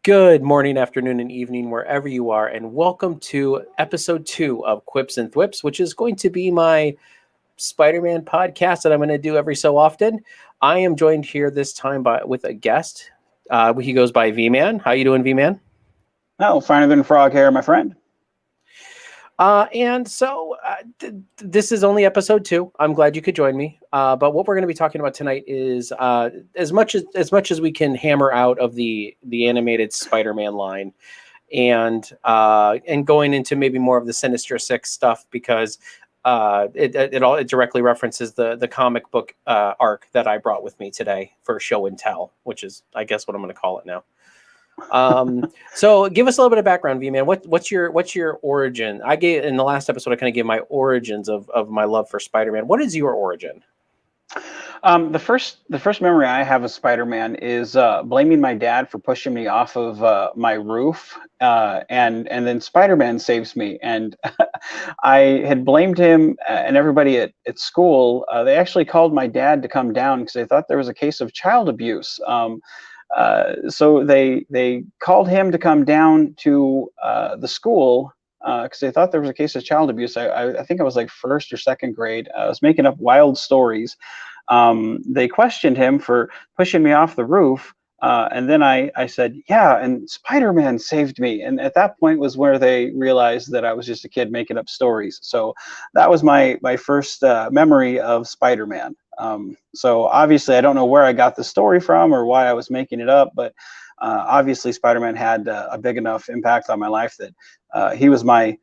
Good morning, afternoon, and evening, wherever you are, and welcome to episode 2 of Quips and Thwips, which is going to be my Spider-Man podcast that I'm going to do every so often. I am joined here this time with a guest. He goes by V-Man. How you doing, V-Man? Oh, finer than frog hair, my friend. This is only episode 2. I'm glad you could join me. But what we're going to be talking about tonight is as much as we can hammer out of the animated Spider-Man line, and going into maybe more of the Sinister Six stuff, because it directly references the comic book arc that I brought with me today for show and tell, which is, I guess, what I'm going to call it now. So give us a little bit of background, V-Man. What's your origin? I gave in the last episode, I kind of gave my origins of my love for Spider-Man. What is your origin? The first memory I have of Spider-Man is blaming my dad for pushing me off of my roof, and then Spider-Man saves me. And I had blamed him and everybody at school. They actually called my dad to come down because they thought there was a case of child abuse. So they called him to come down to the school because they thought there was a case of child abuse. I think I was like first or second grade. I was making up wild stories. They questioned him for pushing me off the roof. And then I said, yeah, and Spider-Man saved me. And at that point was where they realized that I was just a kid making up stories. So that was my first memory of Spider-Man. So obviously I don't know where I got the story from or why I was making it up, but obviously Spider-Man had a big enough impact on my life that he was my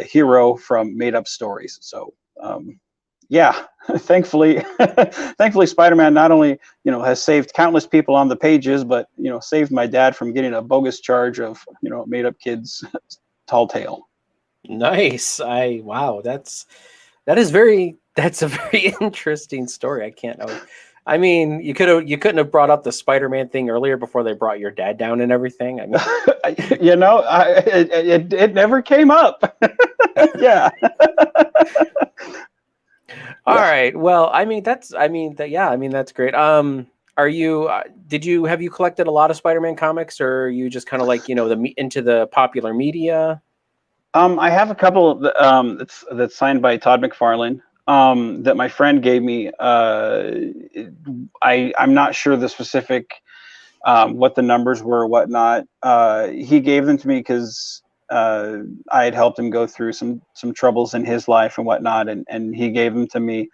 hero from made up stories. So yeah, thankfully Spider-Man not only has saved countless people on the pages, but saved my dad from getting a bogus charge of made up kids tall tale. Nice. Wow, that's a very interesting story. I mean, you couldn't have brought up the Spider-Man thing earlier before they brought your dad down and everything. I mean, it never came up. Yeah. All right. Well, that's great. Have you collected a lot of Spider-Man comics, or are you just kind of like, into the popular media? I have a couple that's signed by Todd McFarlane that my friend gave me. I'm not sure the specific what the numbers were or whatnot. He gave them to me because I had helped him go through some troubles in his life and whatnot, and he gave them to me.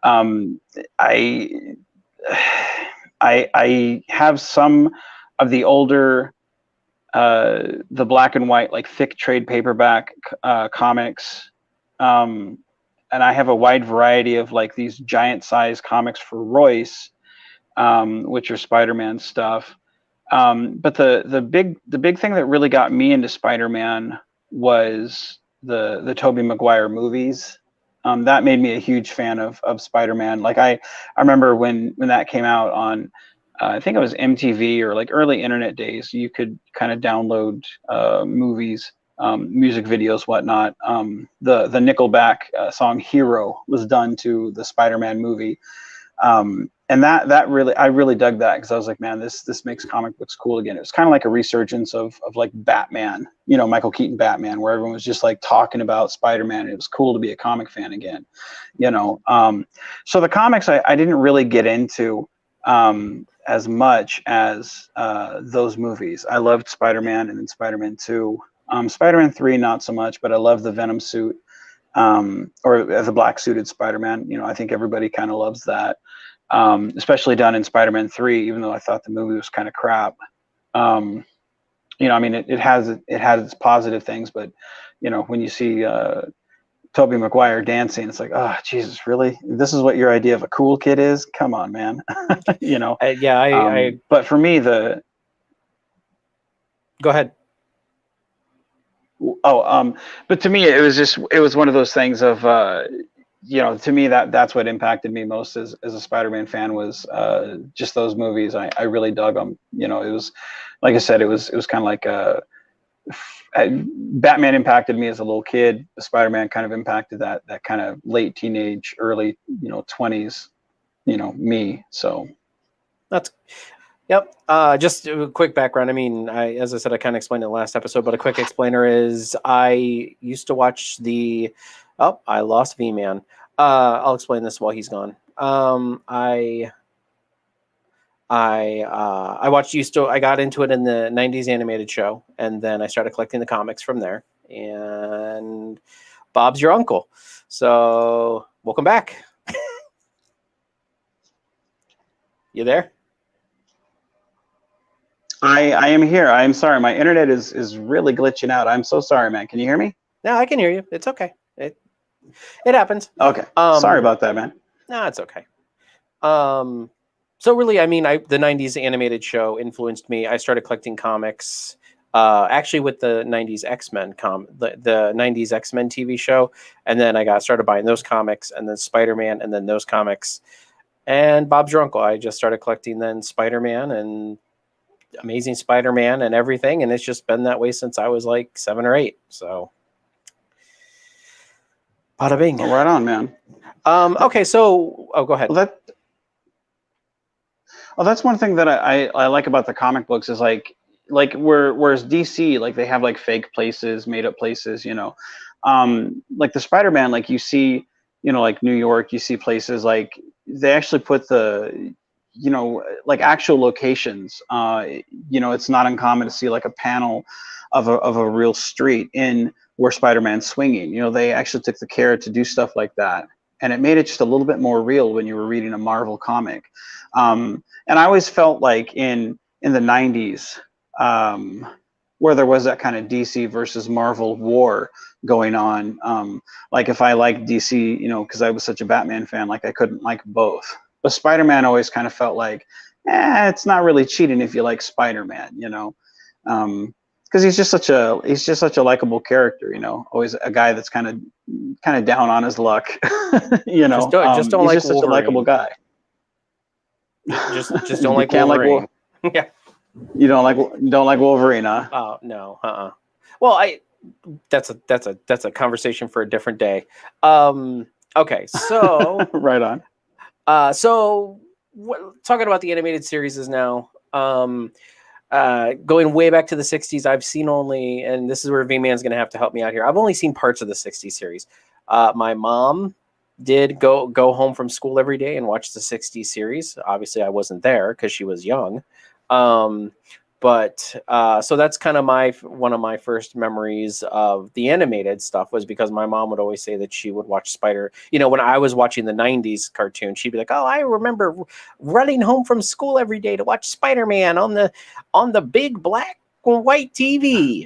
I have some of the older the black and white, like thick trade paperback comics, and I have a wide variety of like these giant size comics for Royce, which are Spider-Man stuff. But the big thing that really got me into Spider-Man was the Tobey Maguire movies. That made me a huge fan of Spider-Man. Like I remember when that came out on I think it was MTV or like early internet days, you could kind of download movies, music videos, whatnot. The Nickelback song Hero was done to the Spider-Man movie. And that really, I really dug that because I was like, man, this makes comic books cool again. It was kind of like a resurgence of like Batman, Michael Keaton Batman, where everyone was just like talking about Spider-Man. It was cool to be a comic fan again, So the comics I didn't really get into as much as those movies. I loved Spider-Man and then Spider-Man 2. Spider-Man 3, not so much, but I love the Venom suit, or the black suited Spider-Man. I think everybody kind of loves that. Especially done in Spider-Man 3, even though I thought the movie was kind of crap. It has its positive things, but when you see Tobey Maguire dancing, it's like, oh Jesus, really? This is what your idea of a cool kid is? Come on, man. But for me, Go ahead. But to me, it was one of those things of to me that's what impacted me most as a Spider-Man fan was just those movies. I really dug them. It was, like I said, it was kind of like Batman impacted me as a little kid. Spider-Man kind of impacted that kind of late teenage, early 20s, me. So Yep. Just a quick background. I mean, as I said, I kind of explained it in the last episode, but a quick explainer is I used to watch the. Oh, I lost V-Man. I'll explain this while he's gone. I watched used to I got into it in the '90s animated show, and then I started collecting the comics from there. And Bob's your uncle, so welcome back. You there? I am here. I'm sorry. My internet is really glitching out. I'm so sorry, man. Can you hear me? No, I can hear you. It's okay. It happens. Okay. Sorry about that, man. No, it's okay. So really, I mean, the '90s animated show influenced me. I started collecting comics, actually with the '90s X-Men the '90s X-Men TV show, and then I got started buying those comics, and then Spider-Man, and then those comics, and Bob's Your Uncle. I just started collecting then Spider-Man and Amazing Spider-Man and everything, and it's just been that way since I was like 7 or 8. So, bada bing. Well, right on, man. Okay, so go ahead. Well, that's one thing that I like about the comic books is whereas DC, like they have like fake places, made up places, you know, like the Spider-Man, like you see, you know, like New York, you see places like they actually put the, you know, like actual locations. You know, it's not uncommon to see like a panel of a real street in where Spider-Man's swinging. You know, they actually took the care to do stuff like that, and it made it just a little bit more real when you were reading a Marvel comic. And I always felt like in the '90s, where there was that kind of DC versus Marvel war going on. Like if I liked DC, you know, because I was such a Batman fan, like I couldn't like both. But Spider-Man always kind of felt like, it's not really cheating if you like Spider-Man, you know, because he's just such a likable character, you know, always a guy that's kind of down on his luck, you know. Just don't he's like just such a likable guy. Just don't like Wolverine. Yeah. You don't like Wolverine, huh? Oh no. Well, that's a conversation for a different day. Okay, so right on. So talking about the animated series is now. Going way back to the '60s, I've seen only, and this is where V-Man's going to have to help me out here. I've only seen parts of the '60s series. My mom did go home from school every day and watch the '60s series. Obviously, I wasn't there because she was young. But so that's kind of one of my first memories of the animated stuff was because my mom would always say that she would watch you know, when I was watching the '90s cartoon, she'd be like, "Oh, I remember running home from school every day to watch Spider-Man on the big black and white TV."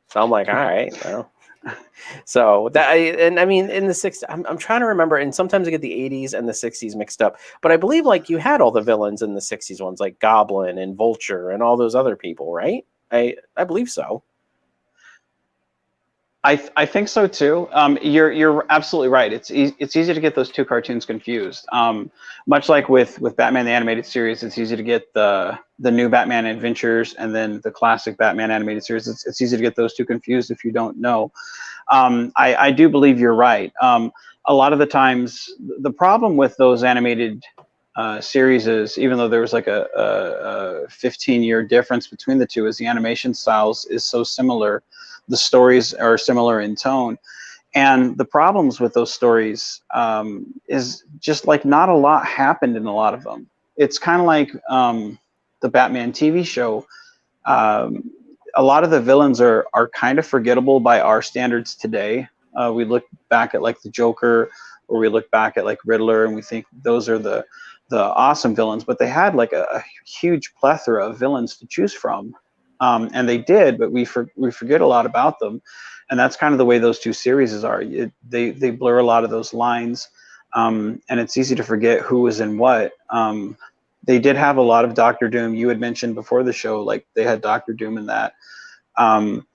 So I'm like, all right, well. So and I mean, in the '60s, I'm trying to remember, and sometimes I get the '80s and the '60s mixed up. But I believe like you had all the villains in the '60s ones, like Goblin and Vulture and all those other people, right? I believe so. I think so too. You're absolutely right. It's easy to get those two cartoons confused. Much like with Batman the Animated Series, it's easy to get the new Batman Adventures and then the classic Batman Animated Series. It's easy to get those two confused if you don't know. I do believe you're right. A lot of the times, the problem with those animated series is, even though there was like a 15-year difference between the two, is the animation styles is so similar. The stories are similar in tone, and the problems with those stories is just like not a lot happened in a lot of them. It's kind of like the Batman TV show. A lot of the villains are kind of forgettable by our standards today. We look back at like the Joker, or we look back at like Riddler, and we think those are the awesome villains, but they had like a huge plethora of villains to choose from. And they did, but we forget a lot about them, and that's kind of the way those two series are. They blur a lot of those lines, and it's easy to forget who was in what. They did have a lot of Doctor Doom. You had mentioned before the show, like they had Doctor Doom in that, and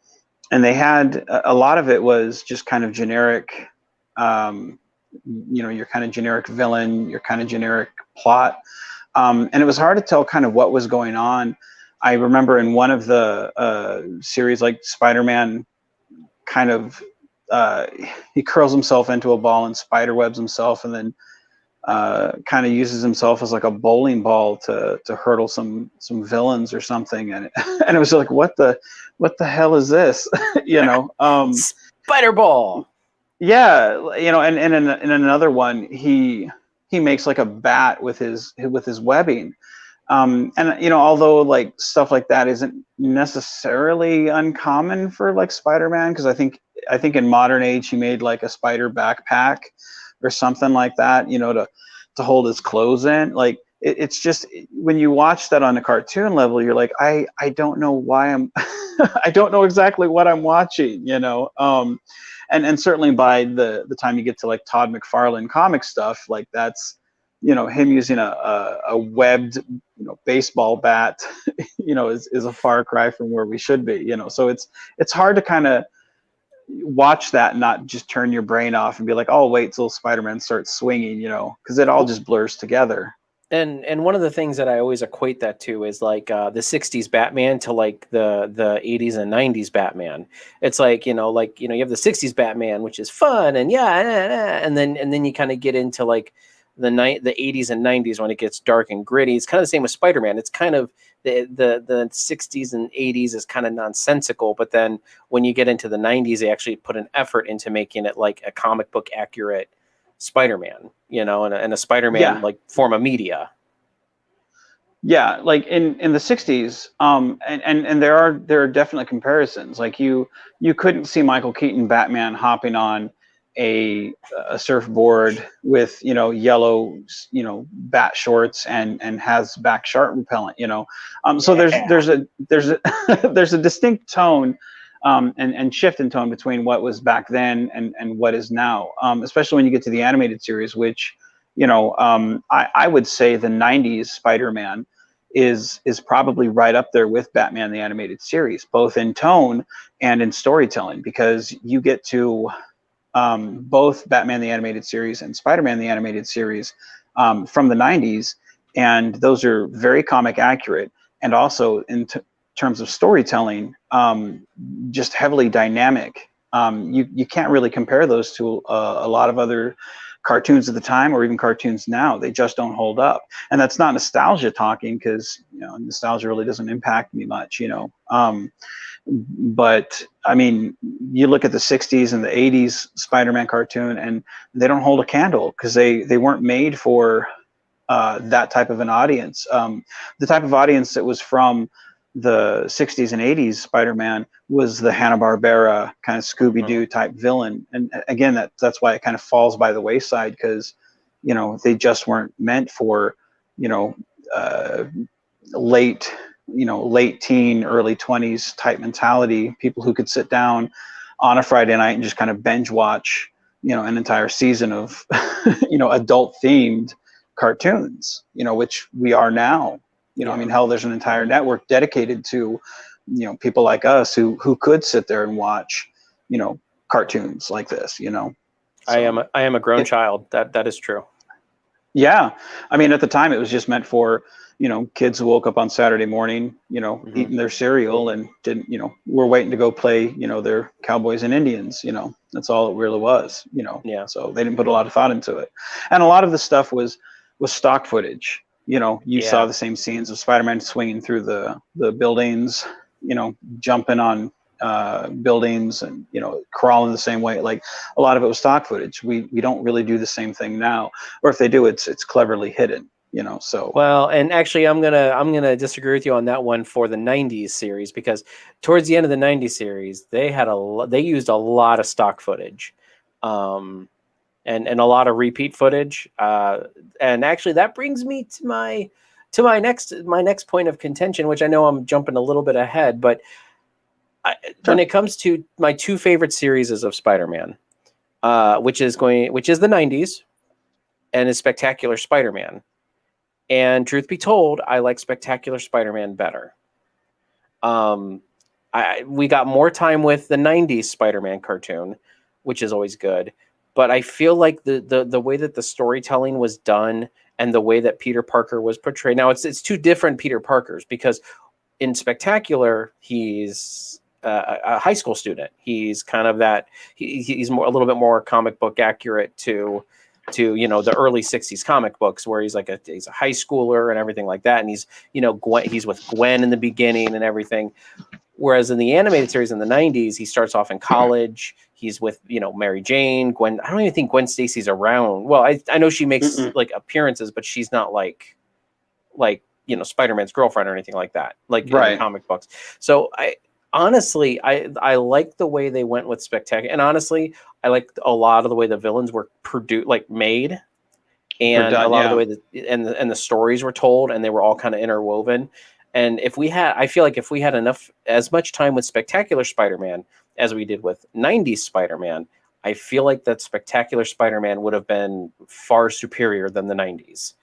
they had a lot of it was just kind of generic. You know, your kind of generic villain, your kind of generic plot, and it was hard to tell kind of what was going on. I remember in one of the series, like Spider-Man kind of, he curls himself into a ball and spider webs himself, and then kind of uses himself as like a bowling ball to hurdle some villains or something, and and it was like, what the hell is this? You know. Spider Ball. Yeah, you know, and in another one, he makes like a bat with his webbing. And you know, although like stuff like that isn't necessarily uncommon for like Spider-Man, because I think in modern age he made like a spider backpack or something like that, you know, to hold his clothes in. Like it's just when you watch that on a cartoon level, you're like, I don't know why I'm I don't know exactly what I'm watching, you know. And certainly by the time you get to like Todd McFarlane comic stuff, like that's, you know, him using a webbed, you know, baseball bat, you know, is a far cry from where we should be, you know. So it's hard to kind of watch that and not just turn your brain off and be like, oh, wait till Spider-Man starts swinging, you know, because it all just blurs together. And one of the things that I always equate that to is like the '60s Batman to like the '80s and '90s Batman. It's like, you know, you have the '60s Batman, which is fun and and then you kind of get into like the '80s and '90s when it gets dark and gritty. It's kind of the same with Spider-Man. It's kind of the '60s and '80s is kind of nonsensical, but then when you get into the '90s, they actually put an effort into making it like a comic book accurate Spider-Man, you know, and a Spider-Man Yeah. like form of media. Yeah, like in the '60s, and there are definitely comparisons. Like you couldn't see Michael Keaton Batman hopping on a surfboard with, you know, yellow, you know, bat shorts and has back shark repellent, you know. So there's a there's a distinct tone, and shift in tone between what was back then and what is now, especially when you get to the animated series, which, you know, I would say the '90s Spider-Man is probably right up there with Batman the Animated Series, both in tone and in storytelling, because you get to both Batman the Animated Series and Spider-Man the Animated Series from the '90s, and those are very comic accurate, and also in terms of storytelling, just heavily dynamic. You can't really compare those to a lot of other cartoons at the time or even cartoons now. They just don't hold up, and that's not nostalgia talking, because, you know, nostalgia really doesn't impact me much, you know. But I mean, you look at the '60s and the '80s Spider-Man cartoon, and they don't hold a candle, because they weren't made for that type of an audience. The type of audience that was from the '60s and '80s Spider-Man was the Hanna-Barbera kind of Scooby-Doo type villain, and again, that's why it kind of falls by the wayside, because, you know, they just weren't meant for, you know, late teen, early 20s type mentality, people who could sit down on a Friday night and just kind of binge watch, you know, an entire season of you know, adult themed cartoons, you know, which we are now. You know, I mean, hell, there's an entire network dedicated to, you know, people like us who could sit there and watch, you know, cartoons like this, you know. So, I am a grown child. That is true. yeah, I mean, at the time, it was just meant for, you know, kids who woke up on Saturday morning, you know, eating their cereal and didn't, you know, were waiting to go play, you know, their Cowboys and Indians, you know. That's all it really was, you know. Yeah. So they didn't put a lot of thought into it, and a lot of the stuff was stock footage. You know, you saw the same scenes of Spider-Man swinging through the buildings, you know, jumping on buildings, and, you know, crawling the same way. Like, a lot of it was stock footage. We don't really do the same thing now, or if they do, it's cleverly hidden, you know. So, Well, and actually, I'm gonna disagree with you on that one for the '90s series, because towards the end of the '90s series, they used a lot of stock footage, and a lot of repeat footage. And actually, that brings me to my next point of contention, which I know I'm jumping a little bit ahead, but when it comes to my two favorite series of Spider-Man, which is the '90s and is Spectacular Spider-Man. And truth be told, I like Spectacular Spider-Man better. We got more time with the '90s Spider-Man cartoon, which is always good. But I feel like the way that the storytelling was done and the way that Peter Parker was portrayed. Now it's two different Peter Parkers, because in Spectacular he's a high school student. He's kind of that. He's a little bit more comic book accurate to to, you know, the early 60s comic books where he's like he's a high schooler and everything like that. And he's, you know, he's with Gwen in the beginning and everything. Whereas in the animated series in the 90s, he starts off in college. He's with, you know, Mary Jane, Gwen. I don't even think Gwen Stacy's around. Well, I know she makes like appearances, but she's not like, you know, Spider-Man's girlfriend or anything like that, like in the comic books. So honestly, I like the way they went with Spectacular. And honestly, I like a lot of the way the villains were produced, like made, and a lot of the way that and the stories were told, and they were all kind of interwoven. And I feel like if we had as much time with Spectacular Spider-Man as we did with 90s Spider-Man, I feel like that Spectacular Spider-Man would have been far superior than the 90s.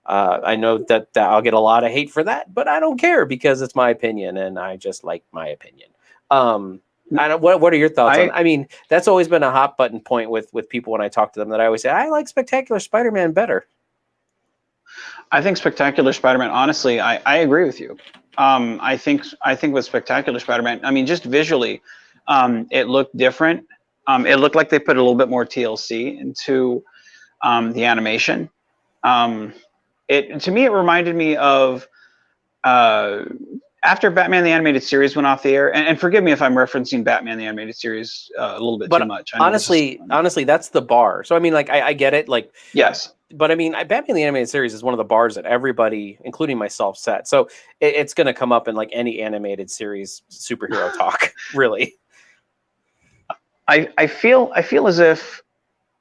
I know that I'll get a lot of hate for that, but I don't care because it's my opinion, and I just like my opinion. What are your thoughts on? I mean, that's always been a hot button point with people when I talk to them. That I always say I like Spectacular Spider-Man better. I think Spectacular Spider-Man. Honestly, I agree with you. I think with Spectacular Spider-Man, I mean, just visually, it looked different. It looked like they put a little bit more TLC into the animation. To me, it reminded me of after Batman the Animated Series went off the air, and forgive me if I'm referencing Batman the Animated Series a little bit too much. I know honestly, that's the bar. So I mean, like I get it, like yes, but I mean, Batman the Animated Series is one of the bars that everybody, including myself, set. So it's going to come up in like any animated series superhero talk, really. I feel as if,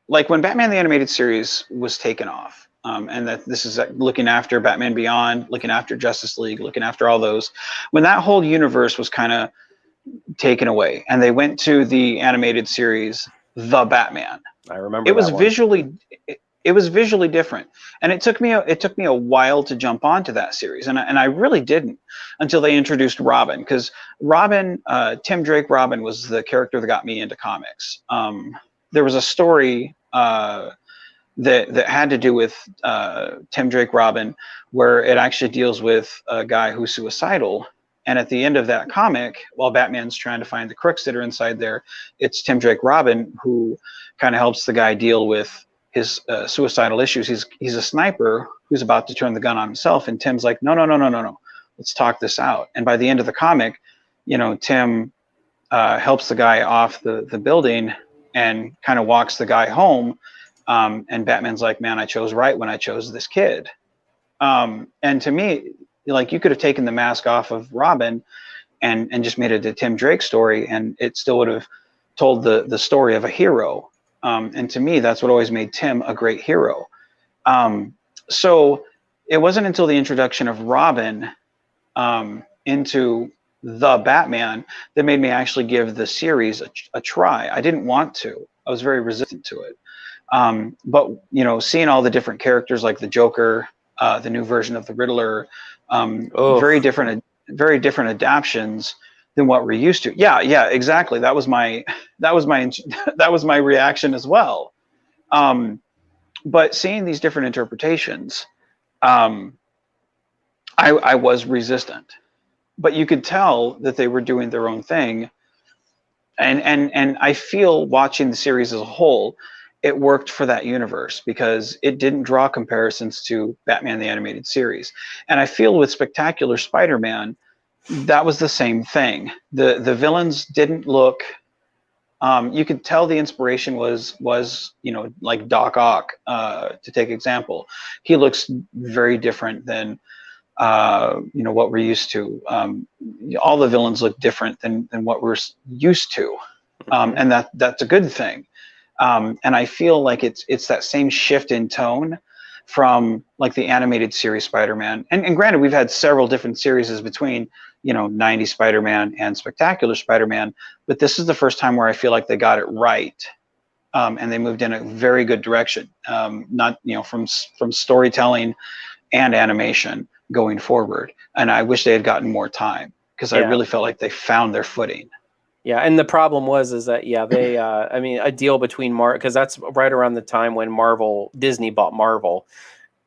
like, when Batman the Animated Series was taken off, and that this is looking after Batman Beyond, looking after Justice League, looking after all those, when that whole universe was kind of taken away, and they went to the animated series, The Batman. I remember it was visually. It was visually different, and it took me a while to jump onto that series, and I really didn't until they introduced Robin, because Robin, Tim Drake Robin, was the character that got me into comics. There was a story that had to do with Tim Drake Robin, where it actually deals with a guy who's suicidal, and at the end of that comic, while Batman's trying to find the crooks that are inside there, it's Tim Drake Robin who kind of helps the guy deal with his suicidal issues. He's a sniper who's about to turn the gun on himself, and Tim's like, no, let's talk this out. And by the end of the comic, you know, Tim helps the guy off the building and kind of walks the guy home. And Batman's like, man, I chose right when I chose this kid. And to me, like, you could have taken the mask off of Robin and just made it a Tim Drake story, and it still would have told the story of a hero. And to me, that's what always made Tim a great hero. So it wasn't until the introduction of Robin into the Batman that made me actually give the series a try. I didn't want to. I was very resistant to it. But, you know, seeing all the different characters like the Joker, the new version of the Riddler, very different adaptions than what we're used to. Yeah, exactly. That was my reaction as well. But seeing these different interpretations, I was resistant. But you could tell that they were doing their own thing, and I feel, watching the series as a whole, it worked for that universe because it didn't draw comparisons to Batman the Animated Series. And I feel with Spectacular Spider-Man, that was the same thing. The villains didn't look. You could tell the inspiration was you know, like Doc Ock, to take example. He looks very different than you know, what we're used to. All the villains look different than what we're used to, and that's a good thing. And I feel like it's that same shift in tone from like the animated series Spider-Man. And granted, we've had several different series between, you know, 90s Spider-Man and Spectacular Spider-Man, but this is the first time where I feel like they got it right. And they moved in a very good direction, not, you know, from storytelling and animation going forward. And I wish they had gotten more time, because I really felt like they found their footing. Yeah, and the problem is that they I mean, a deal between because that's right around the time when Disney bought Marvel,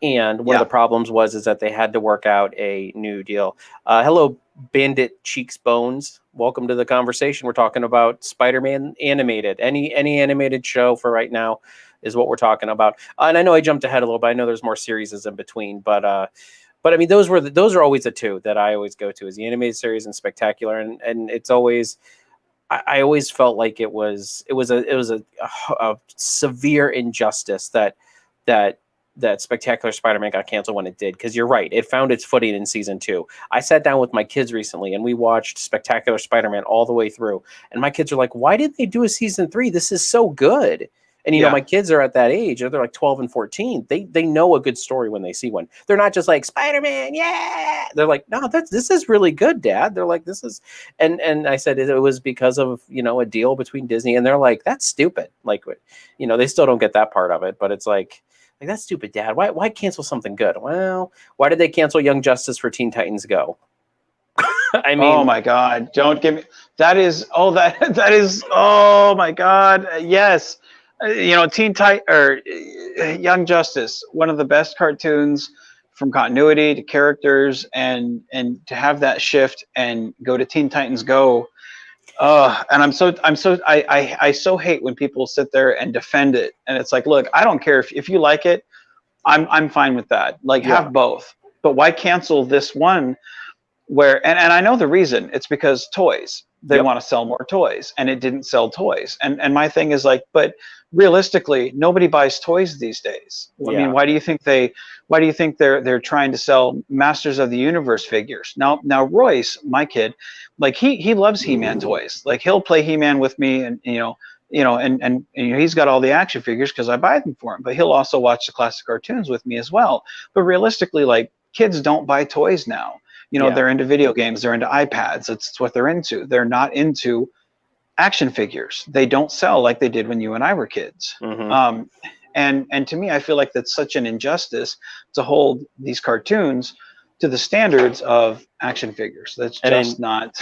and one of the problems is that they had to work out a new deal. Hello, Bandit Cheeks Bones. Welcome to the conversation. We're talking about Spider-Man animated. Any animated show for right now. is what we're talking about. And I know I jumped ahead a little bit. I know there's more series in between, but I mean, those are always the two that I always go to, is the animated series and Spectacular, and it's always. I always felt like it was a severe injustice that Spectacular Spider-Man got canceled when it did, because you're right, it found its footing in season 2. I sat down with my kids recently and we watched Spectacular Spider-Man all the way through, and my kids are like, why didn't they do a season 3? This is so good. And you know, my kids are at that age, they're like 12 and 14. They know a good story when they see one. They're not just like, Spider-Man, yeah. They're like, no, this is really good, Dad. They're like, this is, and I said it was because of, you know, a deal between Disney, and they're like, that's stupid. Like, you know, they still don't get that part of it, but it's like that's stupid, Dad. Why cancel something good? Well, why did they cancel Young Justice for Teen Titans Go? I mean, oh my God, don't give me that is oh my God, yes. You know, Young Justice, one of the best cartoons, from continuity to characters, and to have that shift and go to Teen Titans Go. And I so hate when people sit there and defend it, and it's like, look, I don't care if you like it, I'm fine with that. Like, have both, but why cancel this one? Where and I know the reason. It's because toys. They want to sell more toys, and it didn't sell toys. And my thing is like, but realistically, nobody buys toys these days. I mean, why do you think they're trying to sell Masters of the Universe figures? Now Royce, my kid, like he loves He-Man toys. Like, he'll play He-Man with me, and and he's got all the action figures because I buy them for him. But he'll also watch the classic cartoons with me as well. But realistically, like, kids don't buy toys now. They're into video games, they're into iPads. It's what they're into. They're not into action figures. They don't sell like they did when you and I were kids. Mm-hmm. And to me, I feel like that's such an injustice to hold these cartoons to the standards of action figures. That's just not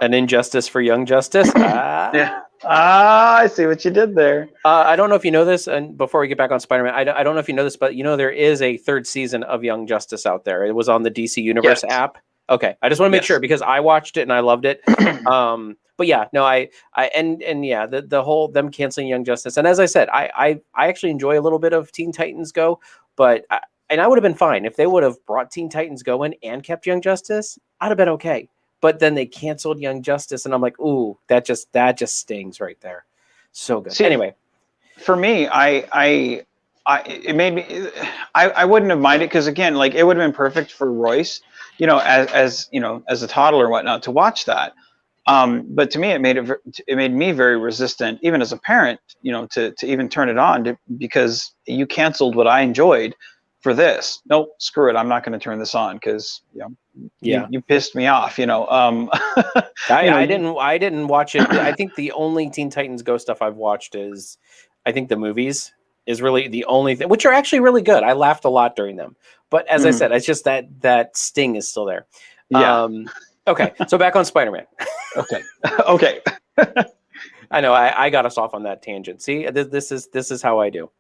an injustice for Young Justice. Yeah. I see what you did there. I don't know if you know this, and before we get back on Spider-Man, I don't know if you know this, but there is a 3rd season of Young Justice out there. It was on the DC Universe app. Okay, I just want to make sure, because I watched it and I loved it. But yeah, no, the whole them canceling Young Justice, and as I said, I actually enjoy a little bit of Teen Titans Go, but I would have been fine if they would have brought Teen Titans Go in and kept Young Justice. I'd have been okay. But then they canceled Young Justice, and I'm like, ooh, that just stings right there. So good. See, anyway, for me, it made me. I wouldn't have minded, because again, like, it would have been perfect for Royce, as a toddler or whatnot, to watch that. But to me, it made me very resistant, even as a parent, to even turn it on, because you canceled what I enjoyed for this. Nope, screw it. I'm not going to turn this on, because you pissed me off. I didn't watch it. I think the only Teen Titans Go stuff I've watched is, I think, the movies is really the only thing, which are actually really good. I laughed a lot during them, but as I said, it's just that sting is still there. Yeah. Okay, so back on Spider-Man. Okay. I know I got us off on that tangent. See, this is how I do.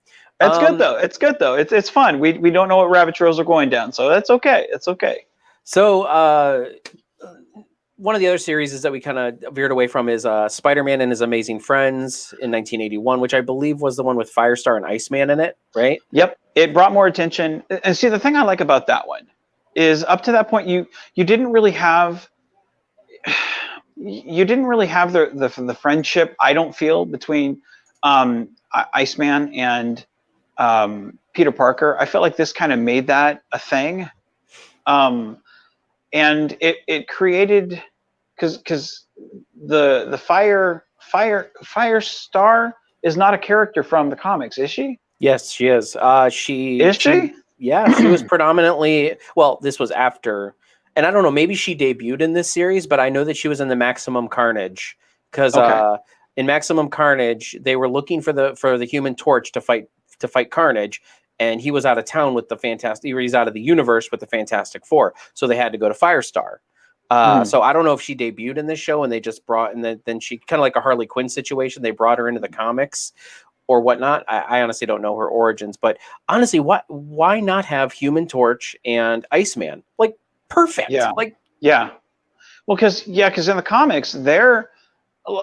It's good though. It's fun. We don't know what rabbit trails are going down, so that's okay. It's okay. So one of the other series is that we kind of veered away from is Spider-Man and His Amazing Friends in 1981, which I believe was the one with Firestar and Iceman in it, right? Yep. It brought more attention. And see, the thing I like about that one is, up to that point, you didn't really have the friendship, I don't feel, between Iceman and Peter Parker. I felt like this kind of made that a thing. And it created, because the Firestar is not a character from the comics, is she? Yes, she is. She? Yeah, she was predominantly, well, this was after, and I don't know, maybe she debuted in this series, but I know that she was in the Maximum Carnage, because in Maximum Carnage they were looking for the Human Torch to fight Carnage, and he was out of town with he's out of the universe with the Fantastic Four, so they had to go to Firestar. So I don't know if she debuted in this show and they just brought, and then she, kind of like a Harley Quinn situation, they brought her into the comics or whatnot. I honestly don't know her origins, but honestly, why not have Human Torch and Iceman? Like, perfect. Yeah. Like, yeah. Well, because in the comics, they're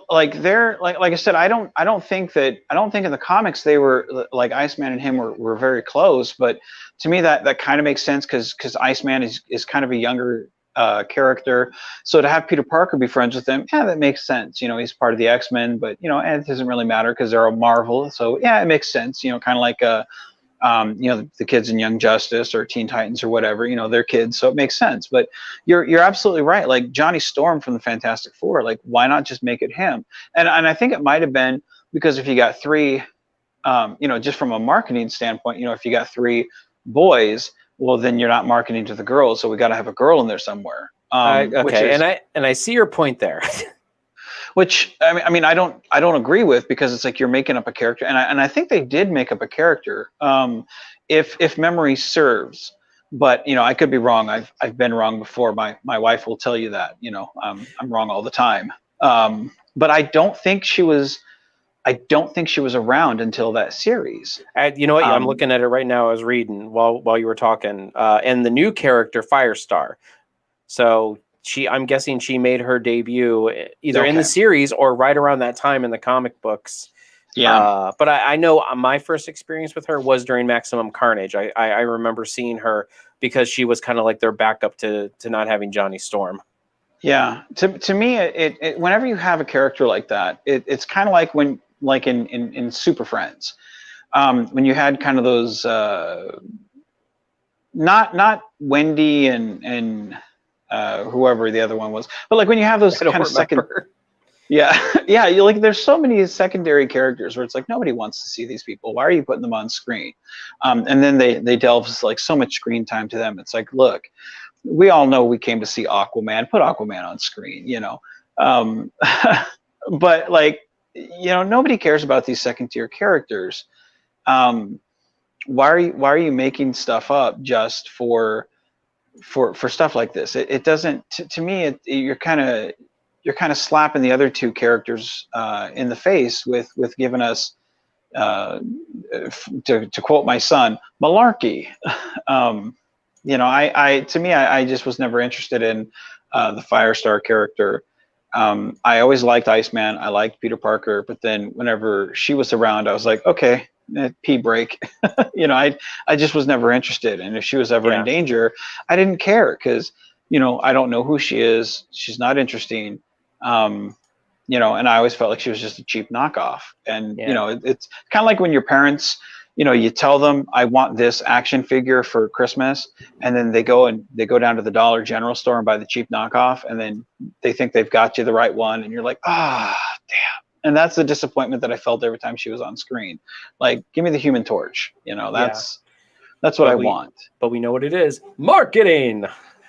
like they're like I said, I don't think in the comics they were like Iceman and him were very close, but to me that kind of makes sense because Iceman is kind of a younger character, so to have Peter Parker be friends with him, yeah, that makes sense. You know, he's part of the X-Men, but you know, and it doesn't really matter because they're a Marvel, so yeah, it makes sense. You know, kind of like you know, the kids in Young Justice or Teen Titans or whatever, you know, they're kids, so it makes sense. But you're absolutely right. Like Johnny Storm from the Fantastic Four, like why not just make it him? And I think it might have been because if you got three, you know, just from a marketing standpoint, you know, if you got three boys, well then you're not marketing to the girls, so we got to have a girl in there somewhere. Which Okay, is and I see your point there. which I don't agree with because it's like you're making up a character, and I think they did make up a character, if memory serves, but you know I could be wrong. I've been wrong before. My wife will tell you that, you know, I'm wrong all the time. But I don't think she was around until that series. You know what? I'm looking at it right now. I was reading while you were talking, and the new character Firestar. So I'm guessing she made her debut either in the series or right around that time in the comic books. Yeah. But I know my first experience with her was during Maximum Carnage. I remember seeing her because she was kind of like their backup to not having Johnny Storm. Yeah. To me, it whenever you have a character like that, it's kind of like when like in Super Friends, when you had kind of those not Wendy and whoever the other one was, but like when you have those kind of second, yeah, yeah, you like there's so many secondary characters where it's like nobody wants to see these people. Why are you putting them on screen? And then they delve like so much screen time to them. It's like, look, we all know we came to see Aquaman. Put Aquaman on screen, you know. But like, you know, nobody cares about these second tier characters. Why are you making stuff up just for stuff like this? It doesn't to me. You're kind of slapping the other two characters in the face with giving us to quote my son, malarkey. You know, I just was never interested in the Firestar character. I always liked Iceman. I liked Peter Parker, but then whenever she was around, I was like, okay, pee break. You know, I just was never interested. And if she was ever in danger, I didn't care because, you know, I don't know who she is. She's not interesting. You know, and I always felt like she was just a cheap knockoff. And, you know, it's kind of like when your parents, you know, you tell them I want this action figure for Christmas, and then they go down to the Dollar General store and buy the cheap knockoff, and then they think they've got you the right one, and you're like, damn. And that's the disappointment that I felt every time she was on screen. Like, give me the Human Torch. You know, that's what I want. But we know what it is. Marketing.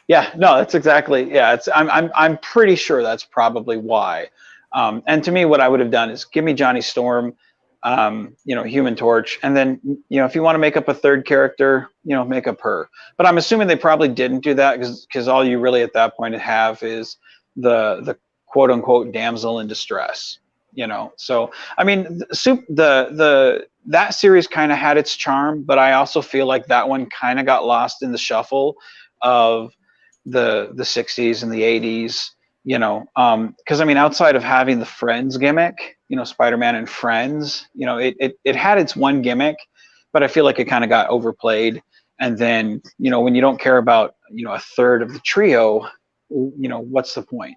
Yeah, no, that's exactly. Yeah, I'm pretty sure that's probably why. And to me, what I would have done is give me Johnny Storm, you know, Human Torch, and then, you know, if you want to make up a third character, you know, make up her. But I'm assuming they probably didn't do that because all you really at that point have is the quote unquote damsel in distress. You know, so I mean, that series kind of had its charm, but I also feel like that one kind of got lost in the shuffle of the 60s and the 80s. You know, because I mean, outside of having the Friends gimmick, you know, Spider-Man and Friends, you know, it had its one gimmick, but I feel like it kind of got overplayed. And then, you know, when you don't care about, you know, a third of the trio, you know, what's the point?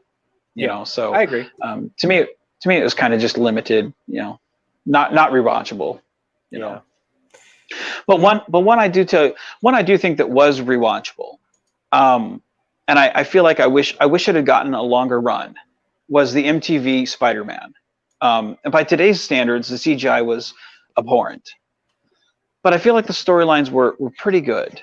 You know, so I agree. To me, it was kind of just limited, you know, not rewatchable, you know. But one I do think that was rewatchable. And I feel like I wish it had gotten a longer run, was the MTV Spider-Man. And by today's standards, the CGI was abhorrent. But I feel like the storylines were pretty good.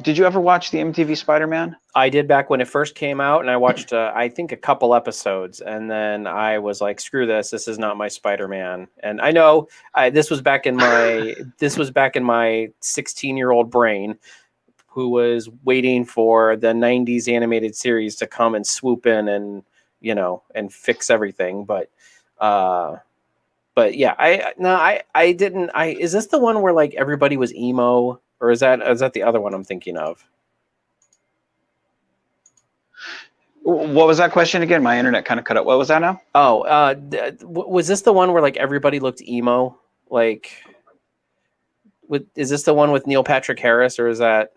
Did you ever watch the MTV Spider-Man? I did back when it first came out, and I watched, I think, a couple episodes, and then I was like, "Screw this! This is not my Spider-Man." And I know this was back in my 16-year-old brain, who was waiting for the 90s animated series to come and swoop in and, you know, and fix everything. But yeah, I didn't. Is this the one where like everybody was emo, or is that the other one I'm thinking of? What was that question again? My internet kind of cut out. What was that now? Oh, was this the one where like everybody looked emo? Like, is this the one with Neil Patrick Harris, or is that?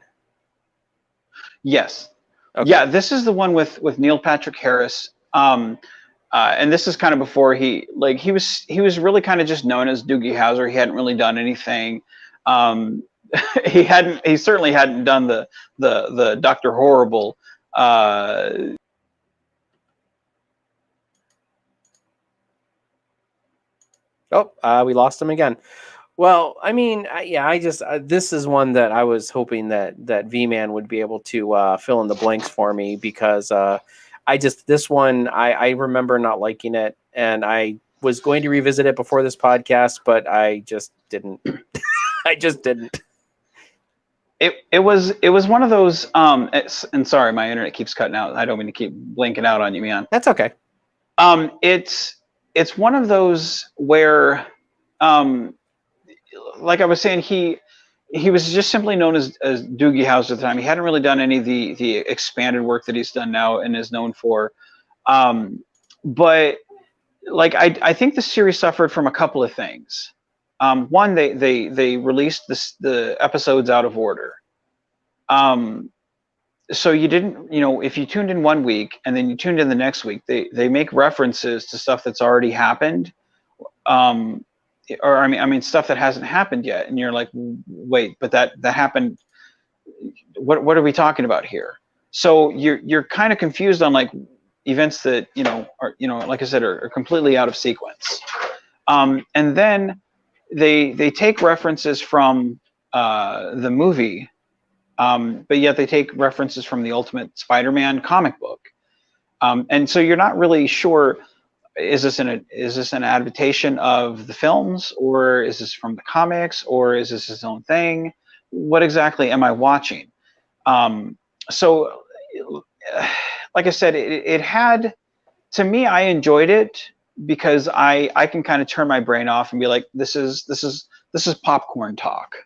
Yes. Okay. Yeah, this is the one with Neil Patrick Harris. And this is kind of before he was really kind of just known as Doogie Howser. He hadn't really done anything. He certainly hadn't done the Dr. Horrible. We lost him again. Well, I mean, this is one that I was hoping that V-Man would be able to fill in the blanks for me, because this one, I remember not liking it, and I was going to revisit it before this podcast, but I just didn't. I just didn't. It was one of those, and sorry, my internet keeps cutting out. I don't mean to keep blinking out on you, man. That's okay. It's one of those where, like I was saying, he was just simply known as Doogie Howser at the time. He hadn't really done any of the expanded work that he's done now and is known for. But like I think the series suffered from a couple of things. One, they released the episodes out of order. So you didn't, if you tuned in one week and then you tuned in the next week, they make references to stuff that's already happened. Or I mean stuff that hasn't happened yet, and you're like, wait, but that happened. What are we talking about here? So you're kind of confused on like events that are like I said are completely out of sequence. And then they take references from the movie, but yet they take references from the Ultimate Spider-Man comic book, and so you're not really sure. Is this an adaptation of the films, or is this from the comics, or is this his own thing? What exactly am I watching? So, like I said, it had, to me, I enjoyed it because I can kind of turn my brain off and be like, this is popcorn talk,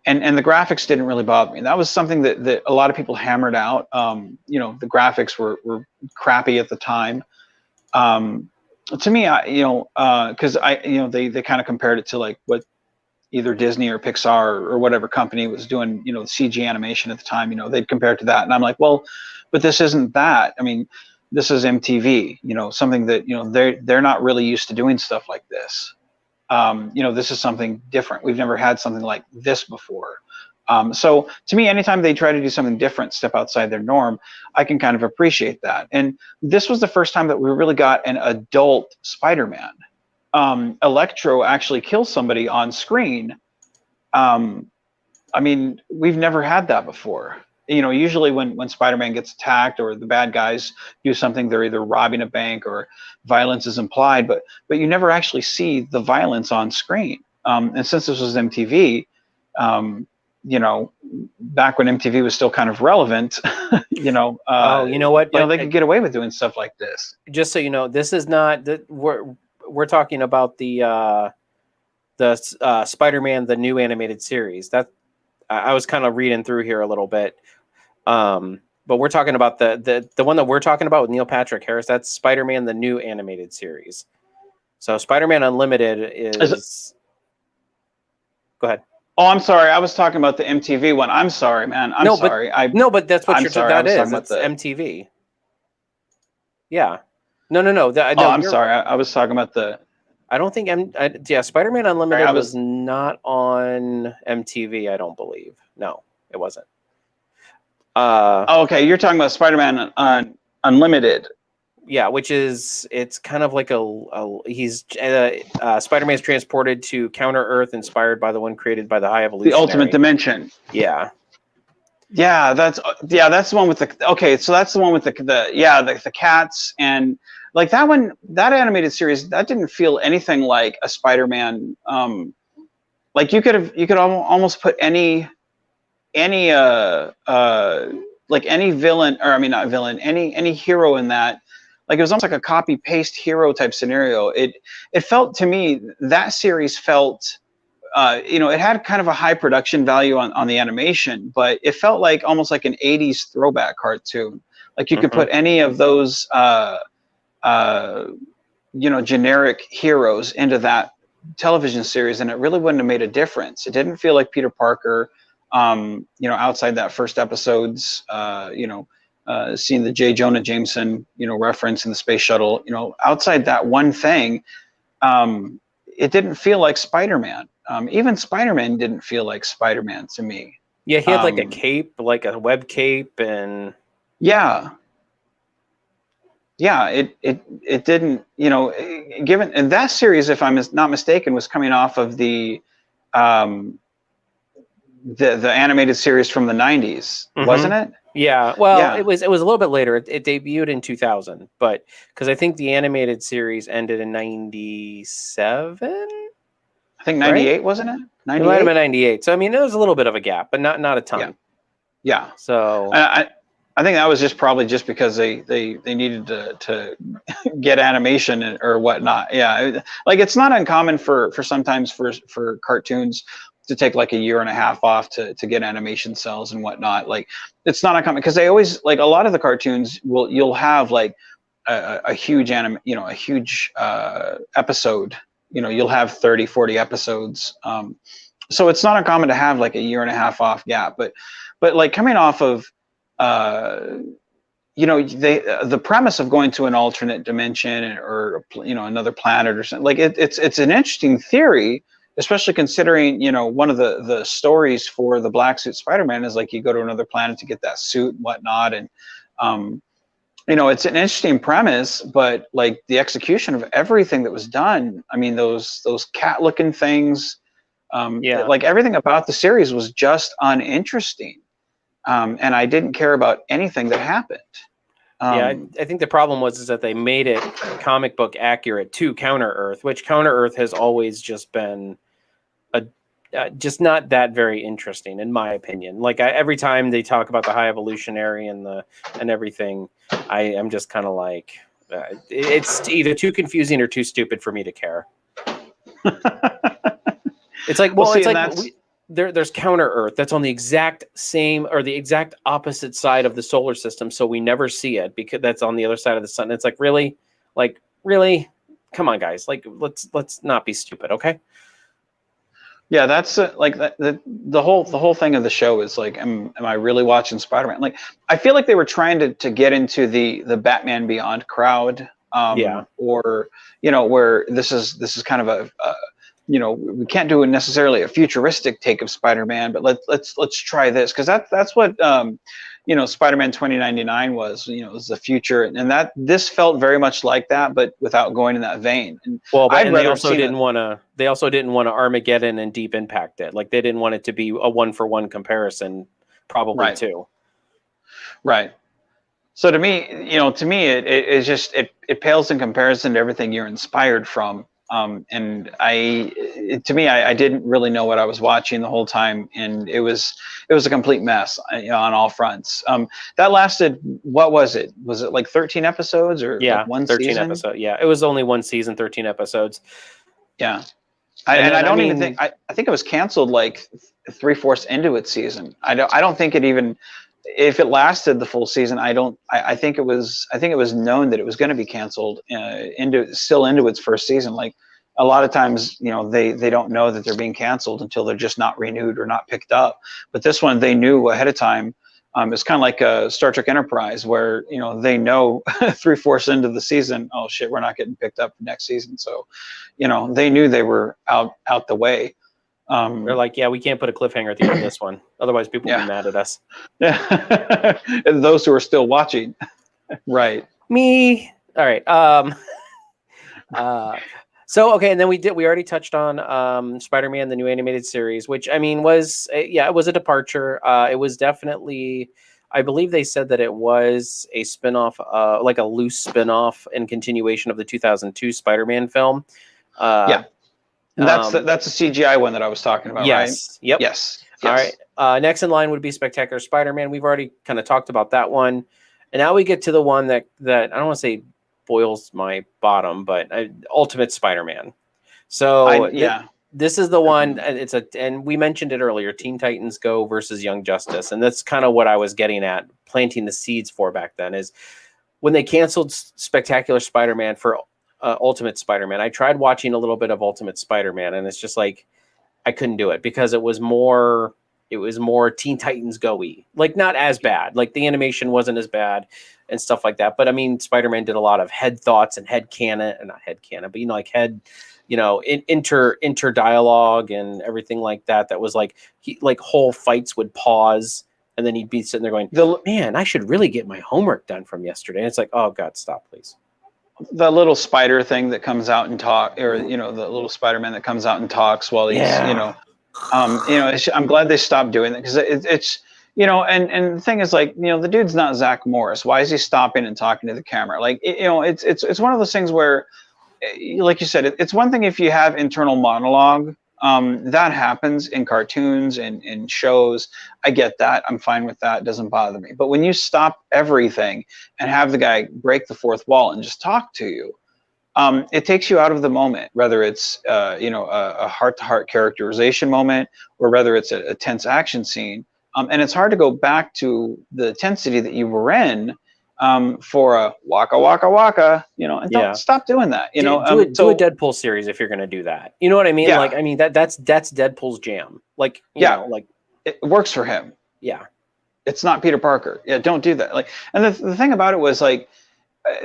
and the graphics didn't really bother me. That was something that a lot of people hammered out. The graphics were crappy at the time. To me, because they kind of compared it to like what either Disney or Pixar or whatever company was doing, CG animation at the time. They'd compare it to that, and I'm like, well, but this isn't that. I mean, this is MTV. Something that they're not really used to doing stuff like this. This is something different. We've never had something like this before. So to me, anytime they try to do something different, step outside their norm, I can kind of appreciate that. And this was the first time that we really got an adult Spider-Man. Electro actually kills somebody on screen. I mean, we've never had that before. Usually when Spider-Man gets attacked or the bad guys do something, they're either robbing a bank or violence is implied, but you never actually see the violence on screen. And since this was MTV, back when MTV was still kind of relevant, you know what? They could get away with doing stuff like this. Just so you know, this is not that we're talking about the Spider-Man, the new animated series. That I was kind of reading through here a little bit. But we're talking about the one that we're talking about with Neil Patrick Harris. That's Spider-Man, the new animated series. So Spider-Man Unlimited is go ahead. Oh, I'm sorry. I was talking about the MTV one. I'm sorry, man. I'm sorry. But that's what that is. It's MTV. Yeah. No. I'm sorry. I was talking about the. I don't think Spider-Man Unlimited was not on MTV. I don't believe. No, it wasn't. Okay, you're talking about Spider-Man Unlimited. Yeah, it's kind of like Spider-Man is transported to Counter Earth, inspired by the one created by the High Evolutionary. The Ultimate Dimension. Yeah. Yeah, that's the one with the. Okay, so that's the one with the cats, and like that one, that animated series, that didn't feel anything like a Spider-Man. Like you could almost put any like any villain, or I mean not villain, any hero in that. Like it was almost like a copy paste hero type scenario. It felt to me, that series felt it had kind of a high production value on the animation, but it felt like almost like an 80s throwback cartoon. Like you could put any of those, generic heroes into that television series, and it really wouldn't have made a difference. It didn't feel like Peter Parker, outside that first episode's, seeing the J. Jonah Jameson, reference in the space shuttle, outside that one thing, it didn't feel like Spider-Man. Even Spider-Man didn't feel like Spider-Man to me. Yeah, he had like a cape, like a web cape, and yeah, it didn't, given, and that series, if I'm not mistaken, was coming off of the animated series from the 90s, wasn't it? Yeah, well, it was a little bit later. It debuted in 2000, but because I think the animated series ended in 97. I think 98, wasn't it? 98? It might have been 98. So I mean, there was a little bit of a gap, but not a ton. Yeah. So I think that was probably just because they needed to get animation or whatnot. Yeah, like it's not uncommon for sometimes for cartoons to take like a year and a half off to get animation cells and whatnot. Like it's not uncommon because they always, like, a lot of the cartoons you'll have like a huge episode. You'll have 30, 40 episodes. So it's not uncommon to have like a year and a half off gap. But like coming off of the premise of going to an alternate dimension or another planet or something, like it's an interesting theory, especially considering one of the stories for the black suit Spider-Man is like you go to another planet to get that suit and whatnot, and it's an interesting premise, but like the execution of everything that was done, I mean those cat looking things, like everything about the series was just uninteresting. And I didn't care about anything that happened. I think the problem is that they made it comic book accurate to Counter-Earth, which Counter-Earth has always just been just not that very interesting, in my opinion. Like every time they talk about the High Evolutionary and everything, I'm just kind of like, it's either too confusing or too stupid for me to care. It's like, there's Counter-Earth that's on the exact same or the exact opposite side of the solar system, so we never see it because that's on the other side of the sun. It's like, really, come on, guys, like let's not be stupid, okay? Yeah, that's like the whole thing of the show is like, am I really watching Spider-Man? Like, I feel like they were trying to get into the Batman Beyond crowd, or where this is kind of a we can't do necessarily a futuristic take of Spider-Man, but let's try this, because that's what Spider-Man 2099 was. Was the future, and that this felt very much like that, but without going in that vein. And they also didn't want to Armageddon and Deep Impact it. Like they didn't want it to be a 1-for-1 comparison, probably too. Right. So to me, it just it pales in comparison to everything you're inspired from. And I didn't really know what I was watching the whole time, and it was a complete mess on all fronts. That lasted, what was it? Was it like 13 episodes or like one 13 season? episodes. Yeah, it was only one season, 13 episodes. Yeah, I think it was canceled like 3/4 into its season. I don't think it even, if it lasted the full season, I think it was known that it was going to be canceled into its first season. Like a lot of times, they don't know that they're being canceled until they're just not renewed or not picked up. But this one, they knew ahead of time. It's kind of like a Star Trek Enterprise, where they know 3/4 into the season, oh shit, we're not getting picked up for next season. So, they knew they were out the way. They're like, yeah, we can't put a cliffhanger at the end of this one, otherwise people will be mad at us. And those who are still watching, right? Me. All right. So okay, and then we already touched on Spider-Man, the new animated series, which I mean was it was a departure. It was definitely, I believe they said that it was a spinoff, like a loose spinoff and continuation of the 2002 Spider-Man film. That's the CGI one that I was talking about, right? Yep. Yes. All right. Next in line would be Spectacular Spider-Man. We've already kind of talked about that one, and now we get to the one that I don't want to say boils my bottom, but Ultimate Spider-Man. So This is the one. And we mentioned it earlier. Teen Titans Go versus Young Justice, and that's kind of what I was getting at, planting the seeds for back then. Is when they canceled Spectacular Spider-Man for Ultimate Spider-Man. I tried watching a little bit of Ultimate Spider-Man, and it's just like I couldn't do it because it was more Teen Titans Go-y. Like, not as bad. Like, the animation wasn't as bad and stuff like that. But I mean, Spider-Man did a lot of head thoughts and head canon, and not head canon, but like head, inter dialogue and everything like that. That was like whole fights would pause, and then he'd be sitting there going, "Man, I should really get my homework done from yesterday." And it's like, "Oh God, stop, please." The little spider thing that comes out and talk, or the little Spider-Man that comes out and talks while he's, I'm glad they stopped doing that, because it's and the thing is, like, the dude's not Zach Morris. Why is he stopping and talking to the camera? Like, it's one of those things where, like you said, it's one thing if you have internal monologue. That happens in cartoons and in shows. I get that. I'm fine with that. It doesn't bother me. But when you stop everything and have the guy break the fourth wall and just talk to you, it takes you out of the moment, whether it's a heart-to-heart characterization moment, or whether it's a tense action scene. And it's hard to go back to the intensity that you were in for a waka waka waka, and don't stop doing that. Do a Deadpool series if you're going to do that. You know what I mean? Yeah. Like, I mean, that's Deadpool's jam. Like, like it works for him. Yeah. It's not Peter Parker. Yeah, don't do that. Like, and the thing about it was, like,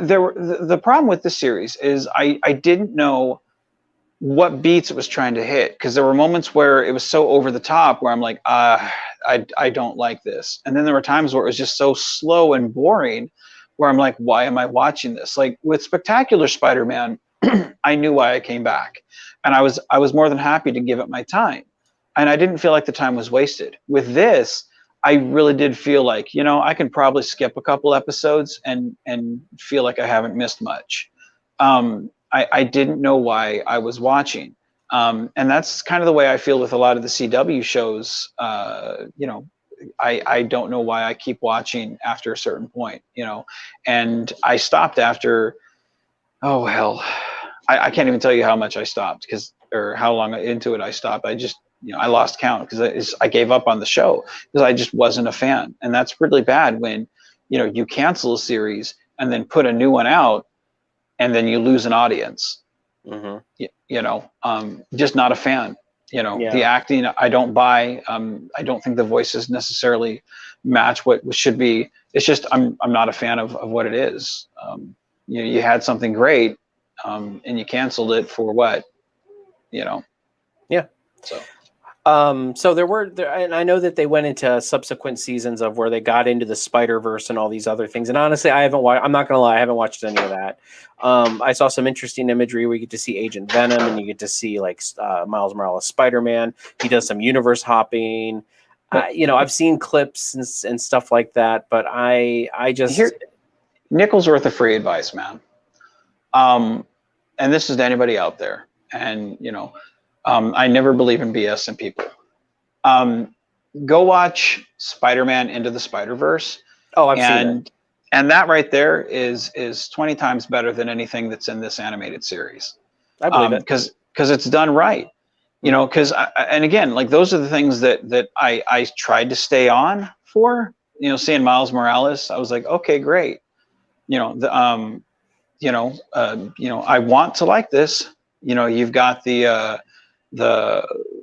the problem with this series is I didn't know what beats it was trying to hit, because there were moments where it was so over the top where I'm like, I don't like this. And then there were times where it was just so slow and boring where I'm like, why am I watching this? Like with Spectacular Spider-Man, I knew why I came back, and I was more than happy to give it my time, and I didn't feel like the time was wasted. With this, I really did feel like, I can probably skip a couple episodes and feel like I haven't missed much. I didn't know why I was watching. And that's kind of the way I feel with a lot of the CW shows. I don't know why I keep watching after a certain point, and I stopped after, oh, hell, I can't even tell you how much I stopped, or how long into it I stopped. I just, I lost count because I gave up on the show because I just wasn't a fan. And that's really bad when, you cancel a series and then put a new one out and then you lose an audience. Mm-hmm. Just not a fan. The acting, I don't buy. I don't think the voices necessarily match what should be. It's just I'm not a fan of what it is. You had something great, and you canceled it for what? Yeah. So there were, and I know that they went into subsequent seasons of where they got into the Spider-Verse and all these other things. And honestly, I'm not going to lie, I haven't watched any of that. I saw some interesting imagery where you get to see Agent Venom, and you get to see like Miles Morales Spider-Man. He does some universe hopping. I've seen clips and stuff like that, but I just... Nickel's worth of free advice, man. And this is to anybody out there. And, I never believe in BS in people. Go watch Spider-Man Into the Spider-Verse. Oh, I've seen it. And that right there is 20 times better than anything that's in this animated series. I believe it. Because it's done right. And again, like, those are the things that I tried to stay on for. Seeing Miles Morales, I was like, okay, great. I want to like this. You've got the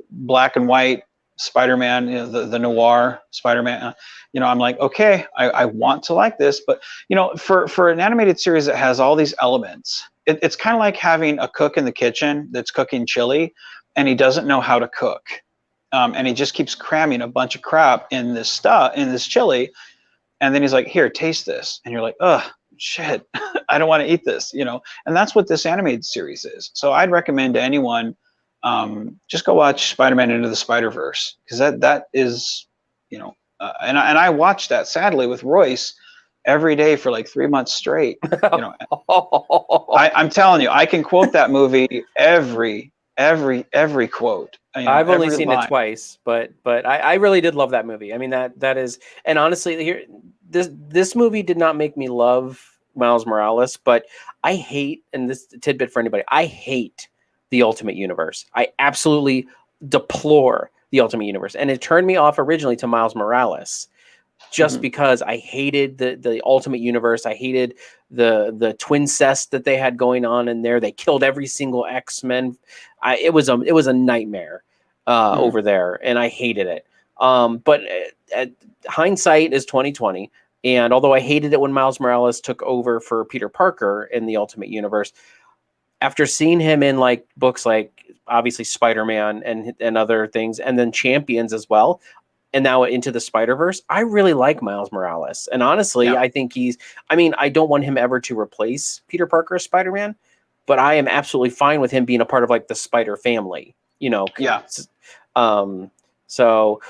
black and white Spider-Man, the noir Spider-Man. I'm like, okay, I want to like this, but for an animated series that has all these elements, it's kind of like having a cook in the kitchen that's cooking chili, and he doesn't know how to cook, and he just keeps cramming a bunch of crap in this chili, and then he's like, here, taste this, and you're like, ugh, shit, I don't want to eat this, and that's what this animated series is. So I'd recommend to anyone, just go watch Spider-Man Into the Spider-Verse, because that is, and I watched that, sadly, with Royce every day for like 3 months straight. I'm telling you, I can quote that movie every quote. I've only seen it twice, but I really did love that movie. I mean, that is, and honestly, this movie did not make me love Miles Morales, but I hate, and this tidbit for anybody, I hate the Ultimate Universe. I absolutely deplore the Ultimate Universe, and it turned me off originally to Miles Morales, just because I hated the Ultimate Universe. I hated the twincest that they had going on in there. They killed every single X-Men. It was a nightmare over there, and I hated it. But hindsight is 2020. And although I hated it when Miles Morales took over for Peter Parker in the Ultimate Universe, after seeing him in like books like obviously Spider-Man and other things, and then Champions as well, and now into the Spider-Verse, I really like Miles Morales. And honestly, I think I don't want him ever to replace Peter Parker as Spider-Man, but I am absolutely fine with him being a part of like the Spider family, you know? Yeah. So,